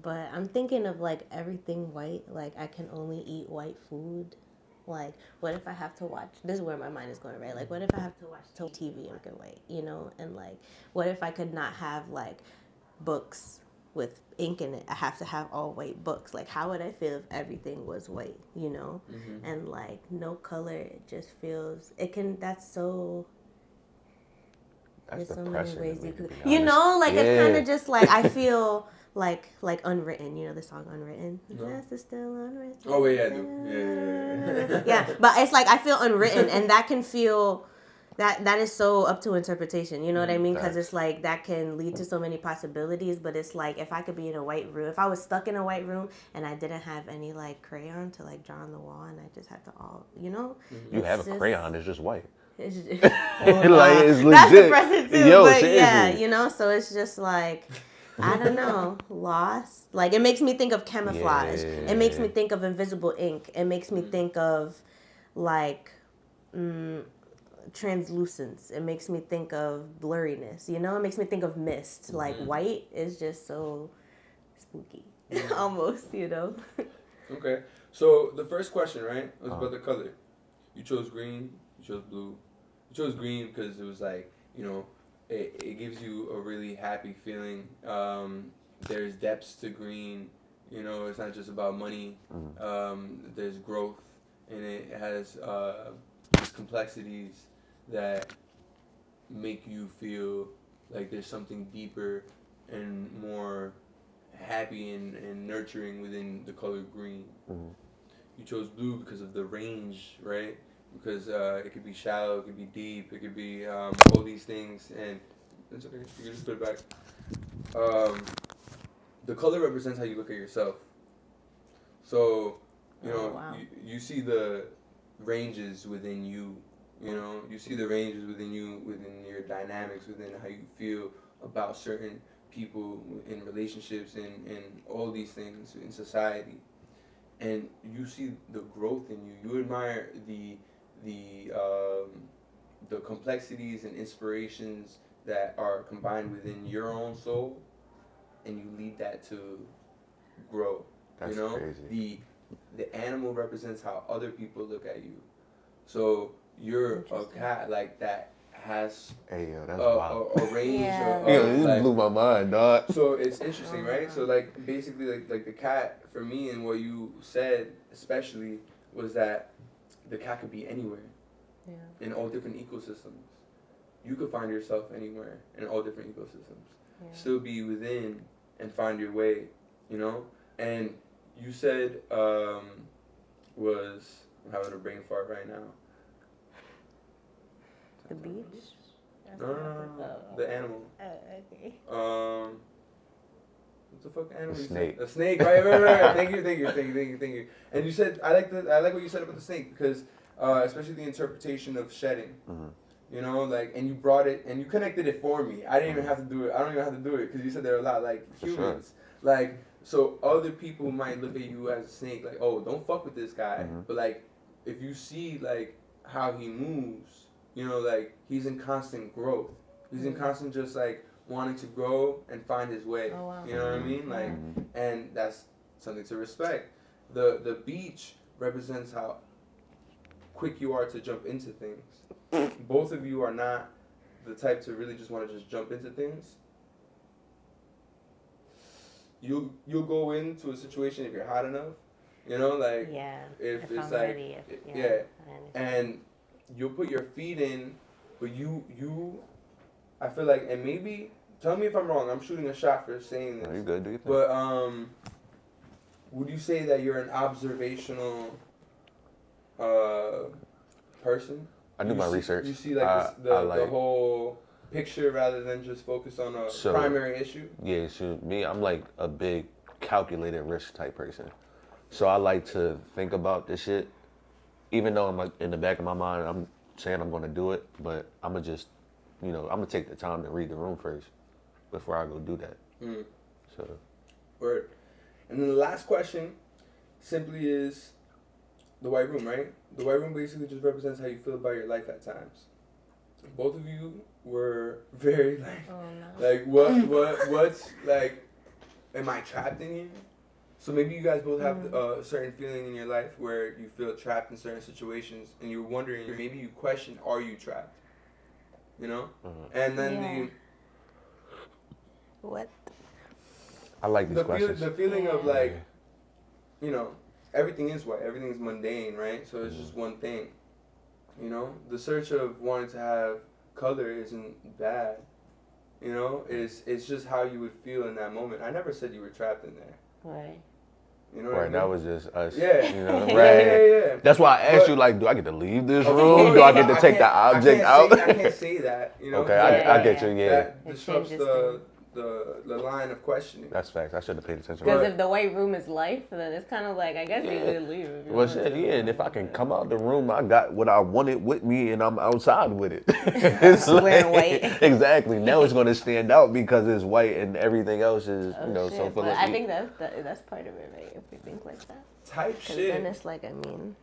But I'm thinking of like everything white, like I can only eat white food. Like, what if I have to watch, this is where my mind is going, right? Like, what if I have to watch TV and get white, you know? And like, what if I could not have like books with ink in it? I have to have all white books. Like, how would I feel if everything was white, you know? And like, no color, it just feels, there's so many ways you could, you know, like it's kind of just like, I feel like Unwritten, you know the song Unwritten? The grass is still unwritten. Oh, wait, yeah, I do. Yeah. Yeah, but it's like I feel unwritten, and that can feel that is so up to interpretation. You know what I mean? Because it's like that can lead to so many possibilities. But it's like if I could be in a white room, if I was stuck in a white room and I didn't have any like crayon to like draw on the wall, and I just had to all, you know, you have a crayon, it's just white. It's just, like it's legit. That's depressing too, Yo, but seriously. yeah, you know. So it's just like, I don't know, lost. Like it makes me think of camouflage. Yeah. It makes me think of invisible ink. It makes me think of like translucence. It makes me think of blurriness. You know, it makes me think of mist. Like white is just so spooky, almost. You know. Okay, so the first question, right, was about the color. You chose green. You chose blue. You chose green because it was like, you know, it gives you a really happy feeling. There's depths to green. You know, it's not just about money. There's growth, and it has these complexities that make you feel like there's something deeper and more happy and nurturing within the color green. You chose blue because of the range, right? Because it could be shallow, it could be deep, it could be all these things, and it's okay. You can just put it back. The color represents how you look at yourself. So, you know, you see the ranges within you. You know, you see the ranges within you, within your dynamics, within how you feel about certain people in relationships and all these things in society. And you see the growth in you. You admire the complexities and inspirations that are combined within your own soul, and you lead that to grow. That's you know, crazy. The animal represents how other people look at you. So you're a cat like that has that's wild. a range of This like, blew my mind, dog. so it's interesting, right? So like basically like the cat for me and what you said especially was that the cat could be anywhere. In all different ecosystems. You could find yourself anywhere in all different ecosystems. Still be within and find your way, you know? And you said was I'm having a brain fart right now. The beach? No. The animal. Okay. What the fuck animal? A snake. A snake, right. Thank you. And you said I like what you said about the snake because especially the interpretation of shedding. You know, like, and you brought it and you connected it for me. I didn't even have to do it. I don't even have to do it because you said there are a lot like humans. Like, so other people might look at you as a snake, like, oh, don't fuck with this guy. But like, if you see like how he moves, you know, like he's in constant growth. He's in constant just like wanting to grow and find his way. Oh, wow. You know what I mean? Like, and that's something to respect. The beach represents how quick you are to jump into things. Both of you are not the type to really just want to just jump into things. You'll go into a situation if you're hot enough, you know, like if it's like ready, and you'll put your feet in, but you I feel like, and maybe tell me if I'm wrong. I'm shooting a shot for saying this. No, you're good. Do you think? But would you say that you're an observational person? I do my research. You see like the whole picture rather than just focus on a primary issue? Yeah, so me, I'm like a big calculated risk type person. So I like to think about this shit. Even though I'm like in the back of my mind, I'm saying I'm going to do it, but I'm going to just, you know, I'm going to take the time to read the room first before I go do that. So. Word. And then the last question simply is the white room, right? The white room basically just represents how you feel about your life at times. Both of you were very like, what's like, am I trapped in here? So maybe you guys both have a certain feeling in your life where you feel trapped in certain situations and you're wondering, maybe you question, are you trapped? You know? And then What? I like these questions. The feeling of like, you know, everything is white, everything is mundane, right? So it's just one thing. You know? The search of wanting to have color isn't bad. You know? It's just how you would feel in that moment. I never said you were trapped in there. Right. You know what I mean? That was just us. Yeah. You know, right. Yeah. That's why I asked you, like, do I get to leave this room? Do I get to take the object out? I can't say that. You know? Okay, I get you. Yeah. That disrupts the the line of questioning. That's facts. I should have paid attention. Because if the white room is life, then it's kind of like, I guess you could leave. If you Well, shit, yeah, and if I can come out the room, I got what I wanted with me, and I'm outside with it. It's wearing white. Exactly. Now it's going to stand out because it's white, and everything else is, so full of. I think that's part of it, right? If we think like that. Type shit. Then it's like, I mean.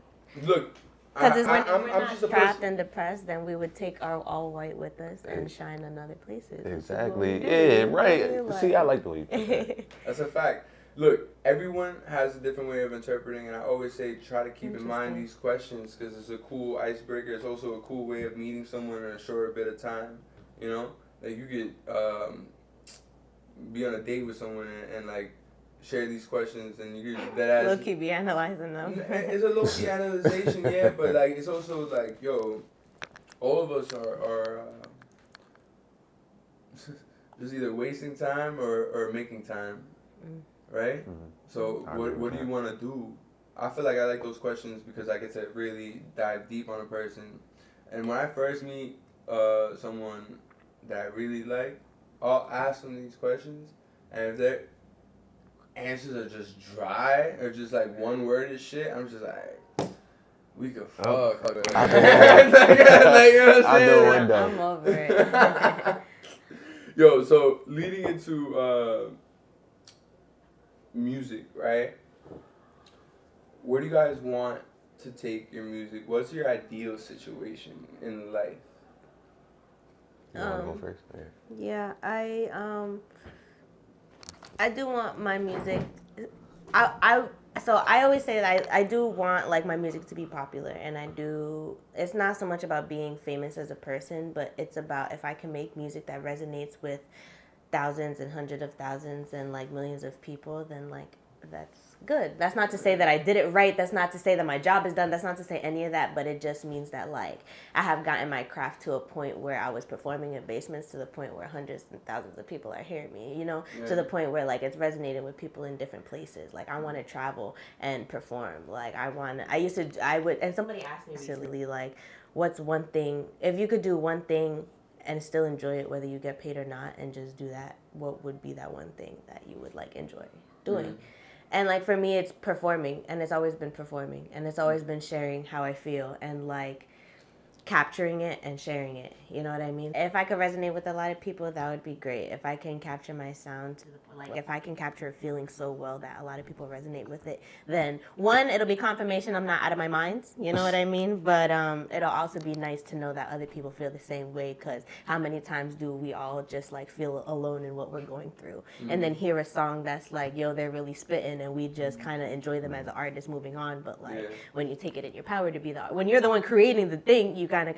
Look. Because when we're not trapped and depressed, then we would take our all white with us and shine in other places. Exactly. Yeah, right. See, I like the way you put that. That's a fact. Look, everyone has a different way of interpreting, and I always say try to keep in mind these questions because it's a cool icebreaker. It's also a cool way of meeting someone in a short bit of time. You know, like you could be on a date with someone and like share these questions, and you could that low key be analyzing them. It's a low key analyzation, yeah, but like it's also like, yo, all of us are just either wasting time or making time, right? Mm-hmm. So what do you want to do? I feel like I like those questions because I get to really dive deep on a person, and when I first meet someone that I really like, I'll ask them these questions, and if they're answers are just dry or just like one word of shit, I'm just like, we could fuck. I know one day. I'm over it. Yo, so leading into music, right? Where do you guys want to take your music? What's your ideal situation in life? You want to go first? Yeah, I do want my music. So I always say that I do want like my music to be popular, and I do. It's not so much about being famous as a person, but it's about if I can make music that resonates with thousands and hundreds of thousands and like millions of people, then like that's good. That's not to say that I did it right. That's not to say that my job is done. That's not to say any of that, but it just means that like I have gotten my craft to a point where I was performing in basements to the point where hundreds and thousands of people are hearing me, to the point where like it's resonating with people in different places. Like I want to travel and perform. Like I would, and somebody asked me recently, like, what's one thing, if you could do one thing and still enjoy it, whether you get paid or not, and just do that, what would be that one thing that you would like enjoy doing? Mm-hmm. And, like, for me, it's performing, and it's always been performing, and it's always been sharing how I feel, and, like, capturing it and sharing it, you know what I mean? If I could resonate with a lot of people, that would be great. If I can capture my sound to the point, like, if I can capture a feeling so well that a lot of people resonate with it, then, one, it'll be confirmation I'm not out of my mind, you know what I mean? But it'll also be nice to know that other people feel the same way, because how many times do we all just, like, feel alone in what we're going through? Mm-hmm. And then hear a song that's like, yo, they're really spitting, and we just kind of enjoy them as an artist moving on, but, like, when you take it in your power to be when you're the one creating the thing, you kind of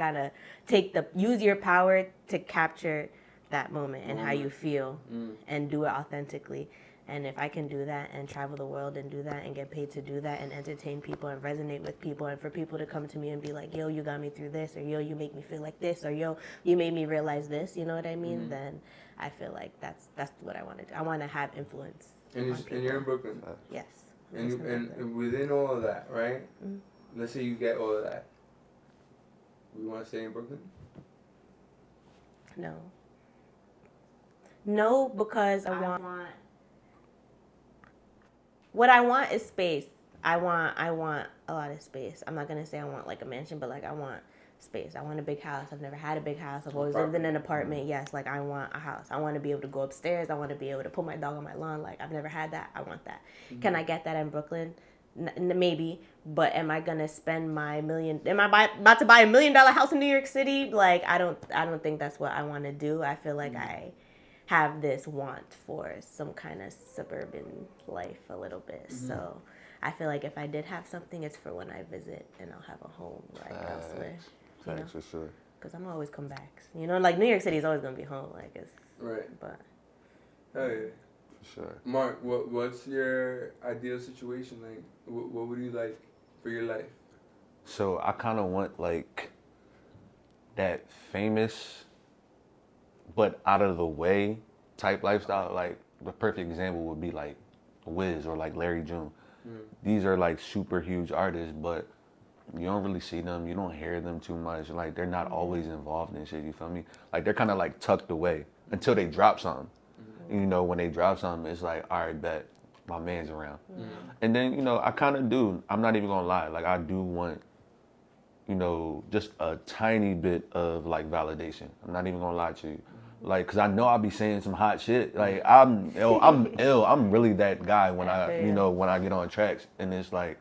use your power to capture that moment and how you feel and do it authentically. And if I can do that and travel the world and do that and get paid to do that and entertain people and resonate with people, and for people to come to me and be like, yo, you got me through this, or yo, you make me feel like this, or yo, you made me realize this, you know what I mean? Then I feel like that's what I want to do. I want to have influence. And you're in Brooklyn? Yes. And within all of that, right? Mm-hmm. Let's say you get all of that. We want to stay in Brooklyn? No, because what I want is space. I want a lot of space. I'm not gonna say I want like a mansion, but like I want space. I want a big house. I've never had a big house. I've always lived in an apartment. Yes, like I want a house. I want to be able to go upstairs. I want to be able to put my dog on my lawn. Like I've never had that. I want that. Mm-hmm. Can I get that in Brooklyn? Maybe, but am I gonna spend my million? Am I about to buy $1 million house in New York City? Like I don't think that's what I want to do. I feel like I have this want for some kind of suburban life a little bit. Mm-hmm. So I feel like if I did have something, it's for when I visit and I'll have a home like elsewhere. Thanks for sure. Because I'm always come back. Like New York City is always gonna be home. Like it's right. But hey. Sure. Mark, what's your ideal situation like? What would you like for your life? So I kind of want like that famous, but out of the way type lifestyle. Like the perfect example would be like Wiz or like Larry June. These are like super huge artists, but you don't really see them. You don't hear them too much. Like they're not always involved in shit. You feel me? Like they're kind of like tucked away until they drop something. And, you know, when they drop something, it's like, all right, bet, my man's around. Mm-hmm. And then, you know, I kind of do. I'm not even gonna lie. Like, I do want, you know, just a tiny bit of like validation. I'm not even gonna lie to you. Like, cause I know I'll be saying some hot shit. Like, I'm ill. I'm really that guy when you know, when I get on tracks, and it's like,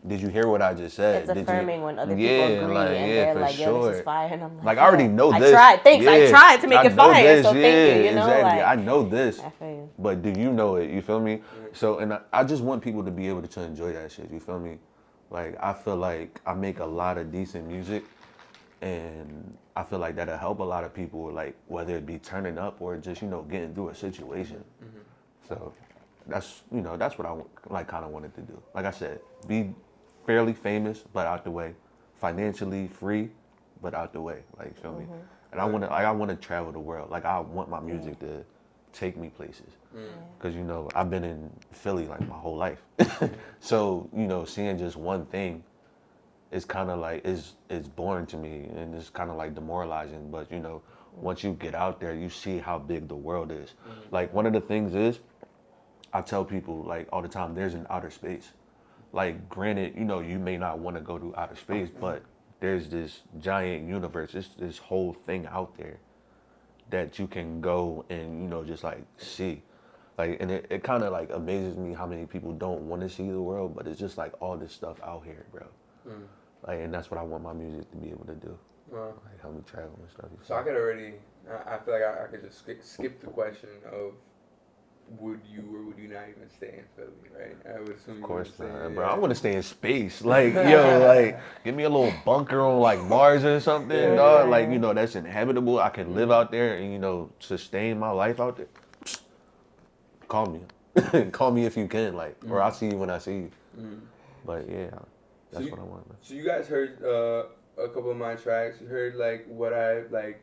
did you hear what I just said? It's affirming when other people agree like, and they're like, yo, this is fire. And I'm like, I already know I this. tried. Thanks. Yeah. I tried to make it fire. This. So thank you. You know, exactly. like, I know this. I feel you. But do you know it? You feel me? So, and I just want people to be able to enjoy that shit. You feel me? Like, I feel like I make a lot of decent music, and I feel like that'll help a lot of people, like, whether it be turning up or just, you know, getting through a situation. Mm-hmm. So that's, you know, that's what I like kind of wanted to do. Like I said, be fairly famous, but out the way. Financially free, but out the way. Like, feel me? And I want to travel the world. Like, I want my music to take me places. Because, you know, I've been in Philly like my whole life. So, you know, seeing just one thing is kind of like, is boring to me, and it's kind of like demoralizing. But, you know, once you get out there, you see how big the world is. Like, one of the things is, I tell people, like, all the time, there's an outer space. Like, granted, you know, you may not want to go to outer space, but there's this giant universe, this whole thing out there that you can go and, you know, just like see. Like, and it kind of like amazes me how many people don't want to see the world, but it's just like all this stuff out here, bro. Like, and that's what I want my music to be able to do. Like, help me travel and stuff. So I could already, I feel like I could just skip the question of would you or would you not even stay in Philly, right? I would assume. Of course you would not, stay, bro. I want to stay in space. Like, yo, like, give me a little bunker on like Mars or something, dog. Like, you know, that's inhabitable. I can live out there and, you know, sustain my life out there. Psst. Call me. Call me if you can, like, or I'll see you when I see you. But yeah, that's what I want, man. So you guys heard a couple of my tracks. You heard like what I like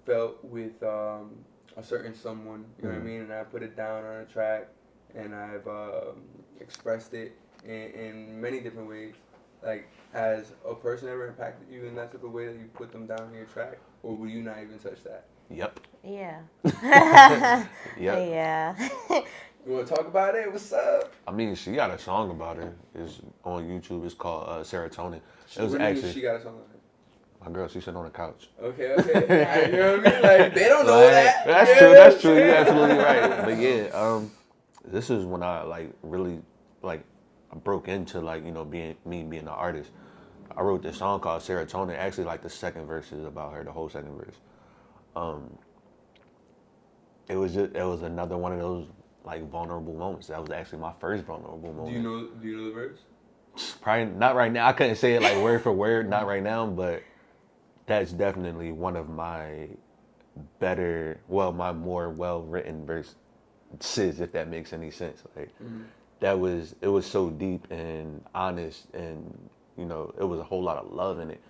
felt with a certain someone, you know what I mean? And I put it down on a track, and I've expressed it in many different ways. Like, has a person ever impacted you in that type of way that you put them down on your track? Or would you not even touch that? Yep. Yeah. Yep. Yeah. You want to talk about it? What's up? I mean, she got a song about it. It's on YouTube. It's called Serotonin. It was actually. She got a song on it. My girl, she sat on the couch. Okay. You know what I mean? Like, they don't know that. That's true. You're absolutely right. But yeah, this is when I like really like I broke into like, you know, being an artist. I wrote this song called Serotonin. Actually, like the second verse is about her. The whole second verse. It was another one of those like vulnerable moments. That was actually my first vulnerable moment. Do you know the verse? Probably not right now. I couldn't say it like word for word, not right now, but that's definitely one of my my more well-written verses, if that makes any sense. Like, it was so deep and honest, and, you know, it was a whole lot of love in it.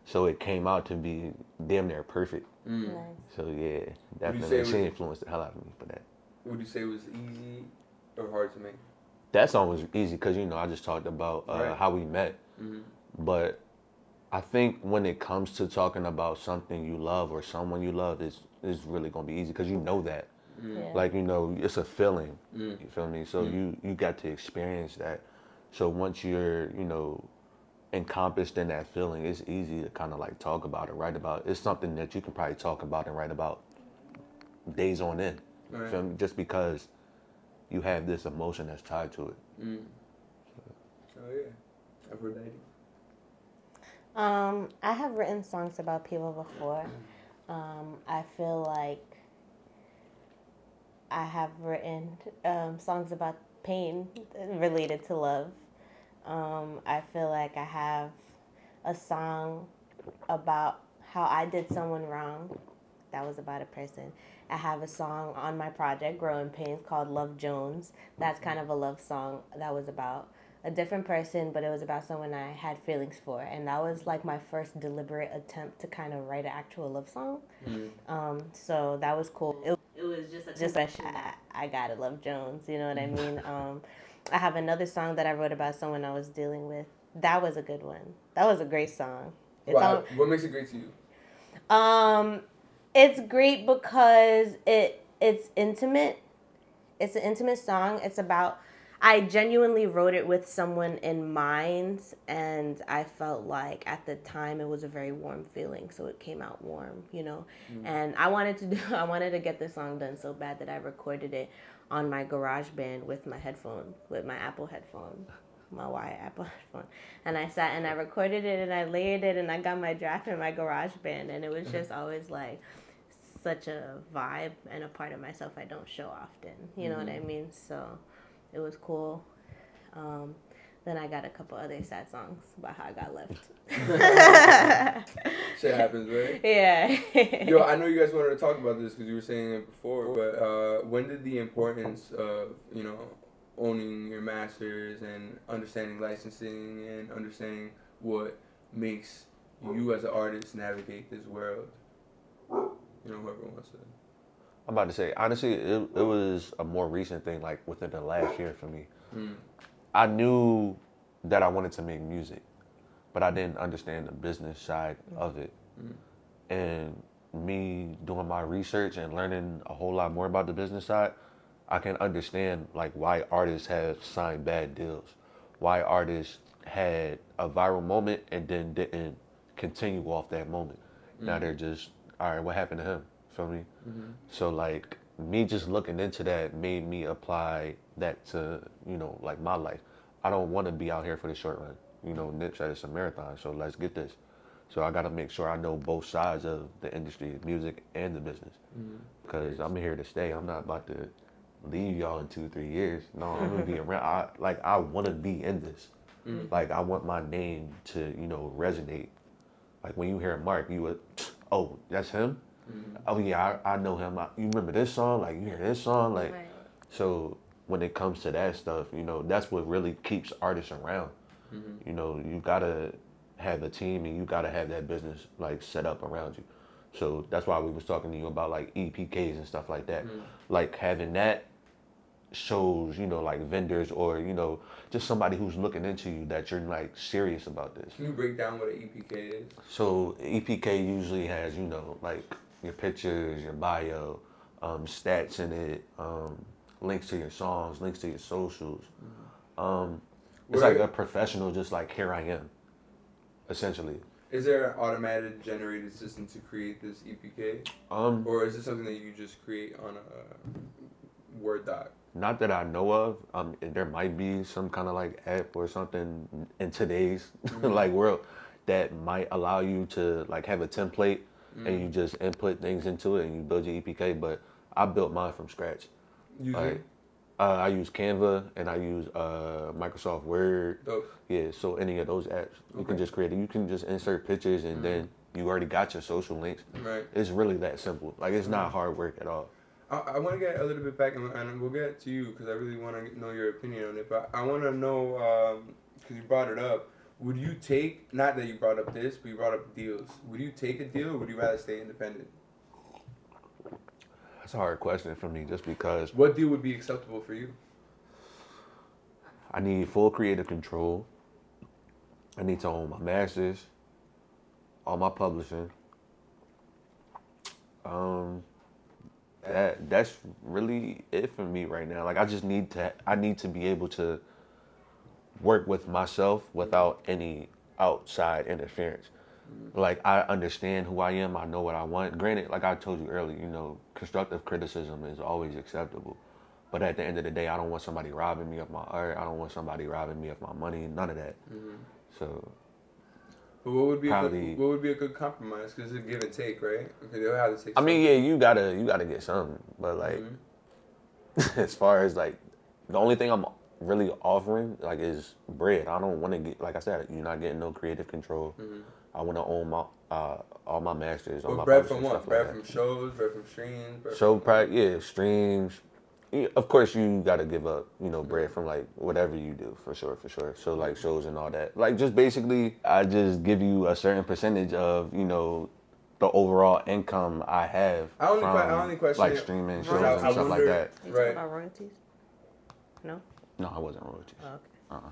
So it came out to be damn near perfect. Nice. So yeah, definitely she influenced the hell out of me for that. Would you say it was easy or hard to make? That song was easy because, you know, I just talked about how we met. But I think when it comes to talking about something you love or someone you love, it's really going to be easy because you know that. Yeah. Like, you know, it's a feeling. You feel me? So you got to experience that. So once you're, you know, encompassed in that feeling, it's easy to kind of like talk about it, write about it. It's something that you can probably talk about and write about days on end. You feel me? Just because you have this emotion that's tied to it. Oh yeah, Aphrodite. I have written songs about people before. I feel like I have written songs about pain related to love. I feel like I have a song about how I did someone wrong. That was about a person. I have a song on my project, Growing Pains, called Love Jones. That's kind of a love song that was about a different person, but it was about someone I had feelings for. And that was like my first deliberate attempt to kind of write an actual love song. So that was cool. It was just I gotta love Jones, you know what I mean? I have another song that I wrote about someone I was dealing with. That was a good one. That was a great song. What makes it great to you? It's great because it it's intimate. It's an intimate song. It's about, I genuinely wrote it with someone in mind, and I felt like at the time it was a very warm feeling, so it came out warm, you know. And I wanted to get this song done so bad that I recorded it on my GarageBand with my headphone, with my Apple headphone, my Wire Apple headphone, and I sat and I recorded it and I layered it and I got my draft in my GarageBand, and it was just always like such a vibe and a part of myself I don't show often. You know what I mean? So it was cool. Then I got a couple other sad songs about how I got left. Shit happens, right? Yeah. Yo, I know you guys wanted to talk about this because you were saying it before, but when did the importance of, you know, owning your masters and understanding licensing and understanding what makes you as an artist navigate this world? You know, whoever wants to. I'm about to say, honestly, it was a more recent thing, like within the last year for me. I knew that I wanted to make music, but I didn't understand the business side of it. And me doing my research and learning a whole lot more about the business side, I can understand like why artists have signed bad deals, why artists had a viral moment and then didn't continue off that moment. Now they're just, all right, what happened to him? Feel me? So like me just looking into that made me apply that to, you know, like my life. I don't want to be out here for the short run. You know, Nip said it's a marathon, so let's get this. So I got to make sure I know both sides of the industry, music and the business. Because I'm here to stay. I'm not about to leave y'all in 2-3 years. No, I'm going to be around. I want to be in this. Like, I want my name to, you know, resonate. Like, when you hear Mark, you would, oh, that's him? Oh, yeah, I know him. You remember this song? Like, you hear this song? Like, so when it comes to that stuff, you know, that's what really keeps artists around. You know, you got to have a team and you got to have that business, like, set up around you. So that's why we was talking to you about, like, EPKs and stuff like that. Like, having that shows, you know, like vendors or, you know, just somebody who's looking into you that you're like serious about this. Can you break down what an EPK is? So EPK usually has, you know, like your pictures, your bio, stats in it, links to your songs, links to your socials. It's like a professional, just like here I am, essentially. Is there an automated generated system to create this EPK? Or is it something that you just create on a Word doc? Not that I know of. There might be some kind of like app or something in today's like world that might allow you to like have a template and you just input things into it and you build your EPK. But I built mine from scratch. I use Canva and I use Microsoft Word. Dope. Yeah, so any of those apps, you can just create it. You can just insert pictures and then you already got your social links. Right. It's really that simple. Like it's not hard work at all. I want to get a little bit back, and we'll get to you because I really want to know your opinion on it. But I want to know, because you brought it up, would you take, not that you brought up this, but you brought up deals. Would you take a deal or would you rather stay independent? That's a hard question for me just because. What deal would be acceptable for you? I need full creative control. I need to own my masters, all my publishing. That's really it for me right now. Like I need to be able to work with myself without any outside interference. Like I understand who I am, I know what I want. Granted, like I told you earlier, you know, constructive criticism is always acceptable. But at the end of the day, I don't want somebody robbing me of my art. I don't want somebody robbing me of my money. None of that. So. But what would be a good compromise? Because it's a give and take, right? Okay, they'll have to take. I mean, yeah, you gotta get something. But like, as far as like, the only thing I'm really offering like is bread. I don't want to get, like I said, you're not getting no creative control. I want to own my all my masters. All my bread from what? Like Bread from shows, bread from streams. Streams. Of course, you gotta give up, you know, bread from like whatever you do, for sure. So like shows and all that. Like just basically, I just give you a certain percentage of, you know, the overall income I have I only question like streaming shows and stuff like that. You talking about royalties? No. No, I wasn't royalties. Oh, okay.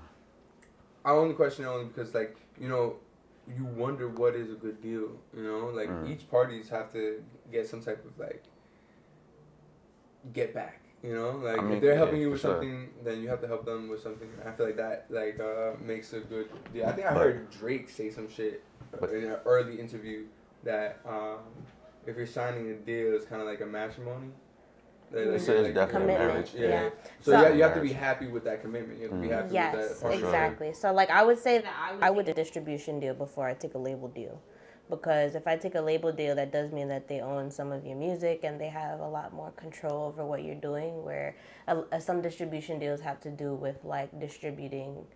I only question only because, like, you know, you wonder what is a good deal. You know, like each parties have to get some type of like get back. You know, like I mean, if they're helping yeah, you with for sure. something, then you have to help them with something. I feel like that makes a good deal. I think I heard Drake say some shit in an early interview that if you're signing a deal, it's kind of like a matrimony. It's definitely commitment. marriage. Yeah. So you have to be happy with that commitment. You have to be happy with that Yes, partnership. exactly. So like I would say that I would do a distribution deal before I take a label deal. Because if I take a label deal, that does mean that they own some of your music and they have a lot more control over what you're doing, where some distribution deals have to do with like distributing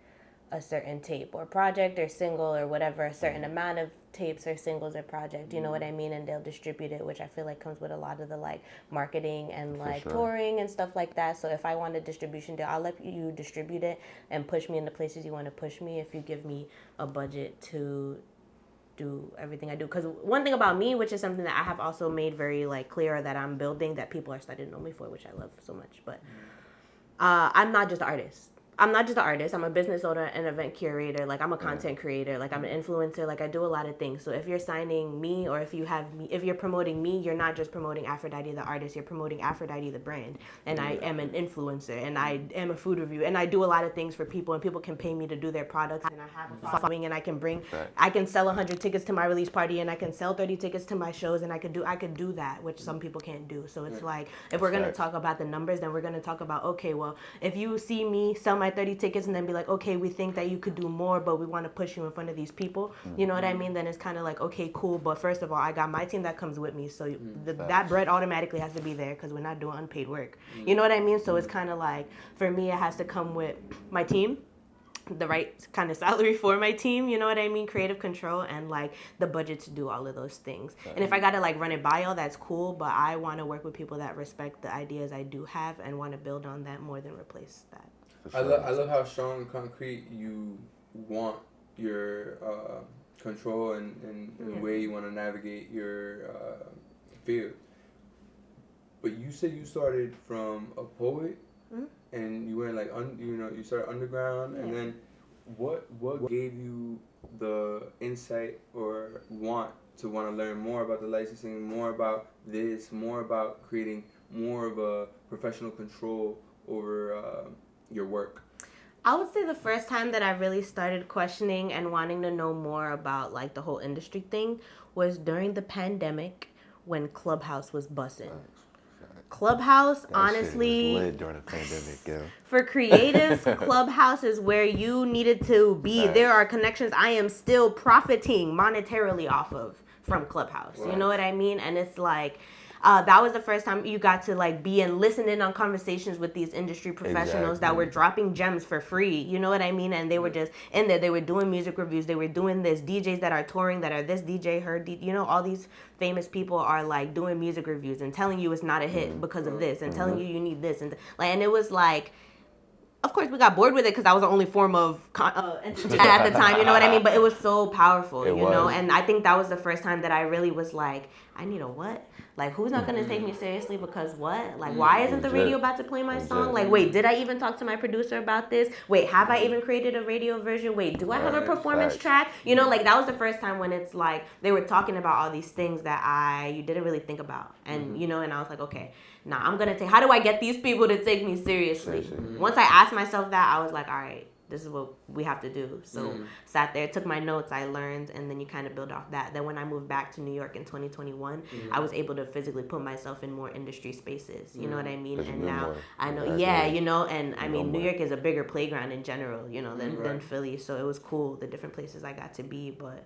a certain tape or project or single or whatever, a certain amount of tapes or singles or project, you know what I mean? And they'll distribute it, which I feel like comes with a lot of the like marketing and like touring and stuff like that. So if I want a distribution deal, I'll let you distribute it and push me in the places you want to push me if you give me a budget to do everything I do. Because one thing about me, which is something that I have also made very like clear that I'm building, that people are starting to know me for, which I love so much, but I'm not just an artist. I'm not just an artist. I'm a business owner, an event curator. Like I'm a content creator. Like I'm an influencer. Like I do a lot of things. So if you're signing me, or if you have me, if you're promoting me, you're not just promoting Aphrodite the artist. You're promoting Aphrodite the brand. And I am an influencer, and I am a food review, and I do a lot of things for people, and people can pay me to do their products. And I have a following, and I can sell 100 tickets to my release party, and I can sell 30 tickets to my shows, and I could do that, which some people can't do. So it's like if we're gonna talk about the numbers, then we're gonna talk about, okay, well, if you see me sell my 30 tickets and then be like, okay, we think that you could do more, but we want to push you in front of these people, you know what I mean? Then it's kind of like, okay, cool, but first of all, I got my team that comes with me, so that bread automatically has to be there because we're not doing unpaid work. You know what I mean? So it's kind of like, for me, it has to come with my team, the right kind of salary for my team, you know what I mean? Creative control and like the budget to do all of those things. And if I gotta like run it by y'all, that's cool, but I want to work with people that respect the ideas I do have and want to build on that more than replace that. I love how strong and concrete you want your control and the way you want to navigate your field. But you said you started from a poet, and you went like you started underground, and then what gave you the insight or want to learn more about the licensing, more about this, more about creating more of a professional control over your work? I would say the first time that I really started questioning and wanting to know more about like the whole industry thing was during the pandemic when Clubhouse was busting. Clubhouse, honestly, was lit during the pandemic, yeah. For creatives, Clubhouse is where you needed to be. Nice. There are connections I am still profiting monetarily off of from Clubhouse. Wow. You know what I mean? And it's like, that was the first time you got to like be and listen in on conversations with these industry professionals that were dropping gems for free. You know what I mean? And they were just in there. They were doing music reviews. They were doing this. DJs that are touring, that are this DJ, her, you know, all these famous people are like doing music reviews and telling you it's not a hit because of this, and telling you need this, and like, and it was like, of course, we got bored with it because that was the only form of entertainment at the time, you know what I mean? But it was so powerful, you know? And I think that was the first time that I really was like, I need a what? Like, who's not going to take me seriously because what? Like, why isn't the radio about to play my song? Like, wait, did I even talk to my producer about this? Wait, have I even created a radio version? Wait, do I have a performance track? You know, like, that was the first time when it's like they were talking about all these things that you didn't really think about. And, you know, and I was like, okay, now I'm going to take, how do I get these people to take me seriously? Once I asked myself that, I was like, all right, this is what we have to do. So sat there, took my notes, I learned, and then you kind of build off that. Then when I moved back to New York in 2021, I was able to physically put myself in more industry spaces. You know what I mean? And now I know, you know, and I mean, New York is a bigger playground in general, you know, than Philly. So it was cool, the different places I got to be. But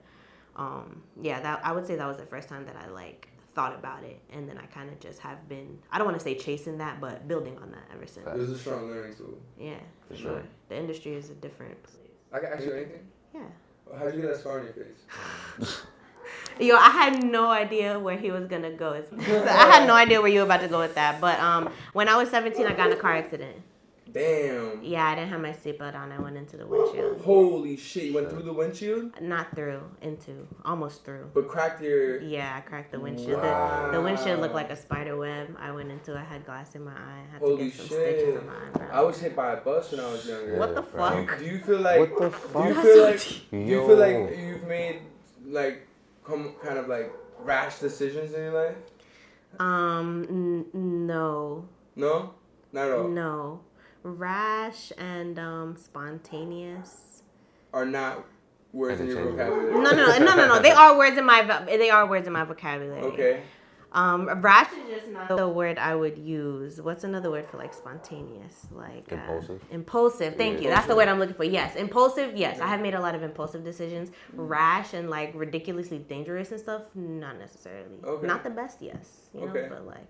that I would say that was the first time that I like thought about it, and then I kind of just have been, I don't want to say chasing that, but building on that ever since. It was a strong learning tool. Yeah, for sure. The industry is a different place. I can ask you anything? Yeah. How did you get that scar on your face? Yo, I had no idea where he was gonna go. I had no idea where you were about to go with that. But when I was 17, I got in a car accident. Damn. Yeah, I didn't have my seatbelt on. I went into the windshield. Holy shit! You went through the windshield? Not through, almost through. But cracked your... Yeah, I cracked the windshield. Wow. The windshield looked like a spider web. I went into it. I had glass in my eye. I had to get some stitches on my eyebrow. I was hit by a bus when I was younger. What the fuck? Do you feel like... What the fuck? Do you feel like you've made like kind of like rash decisions in your life? No. No, not at all. No, rash and spontaneous Are not words in your vocabulary. No. They are words in my vocabulary. Okay. Rash is just not the word I would use. What's another word for like spontaneous? Like Impulsive. Impulsive. Thank you. That's the word I'm looking for. Yes, impulsive. Yes, I have made a lot of impulsive decisions. Rash and like ridiculously dangerous and stuff. Not necessarily. Okay. Not the best. Yes. You know, Okay. but like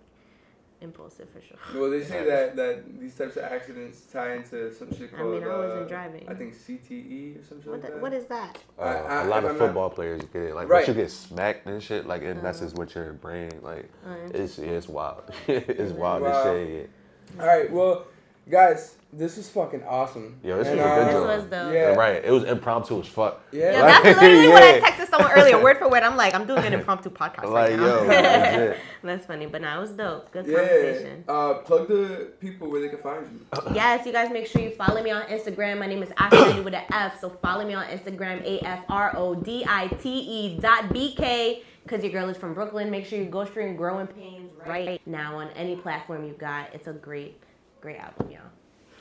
impulsive for sure. Well, they say that these types of accidents tie into some shit called. I wasn't driving. I think CTE or something like that. What is that? A lot of football players get it. Like Right. once you get smacked and shit, like it messes with your brain. Like it's wild. It's wild to say. All right, well, guys, this was fucking awesome. Yo, this And, was a good This joke. was dope. Yeah. Right. It was impromptu as fuck. Yeah. Yeah, that's literally what I texted someone earlier, word for word. I'm like, I'm doing an impromptu podcast Like, right now. yo, legit. That's funny, but no, it was dope. Good Yeah. conversation. Plug the people where they can find you. Yes, you guys make sure you follow me on Instagram. My name is Afrodite with an F, so follow me on Instagram, AFRODITE.BK, because your girl is from Brooklyn. Make sure you go stream Growing Pains right now on any platform you got. It's a great album, y'all.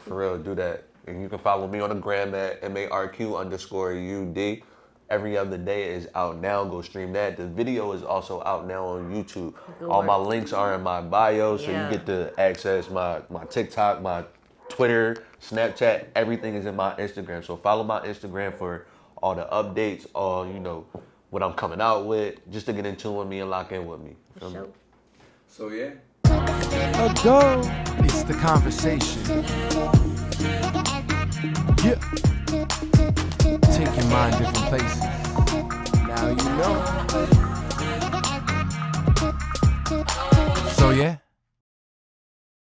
For real, do that. And you can follow me on the gram at MARQ_UD. Every other day is out now. Go stream that. The video is also out now on YouTube. All my links are in my bio, so you get to access my TikTok, my Twitter, Snapchat. Everything is in my Instagram. So follow my Instagram for all the updates, all, you know, what I'm coming out with, just to get in tune with me and lock in with me. Sure. So, yeah. It's the conversation. Yeah. Take your mind different places. Now you know. So yeah.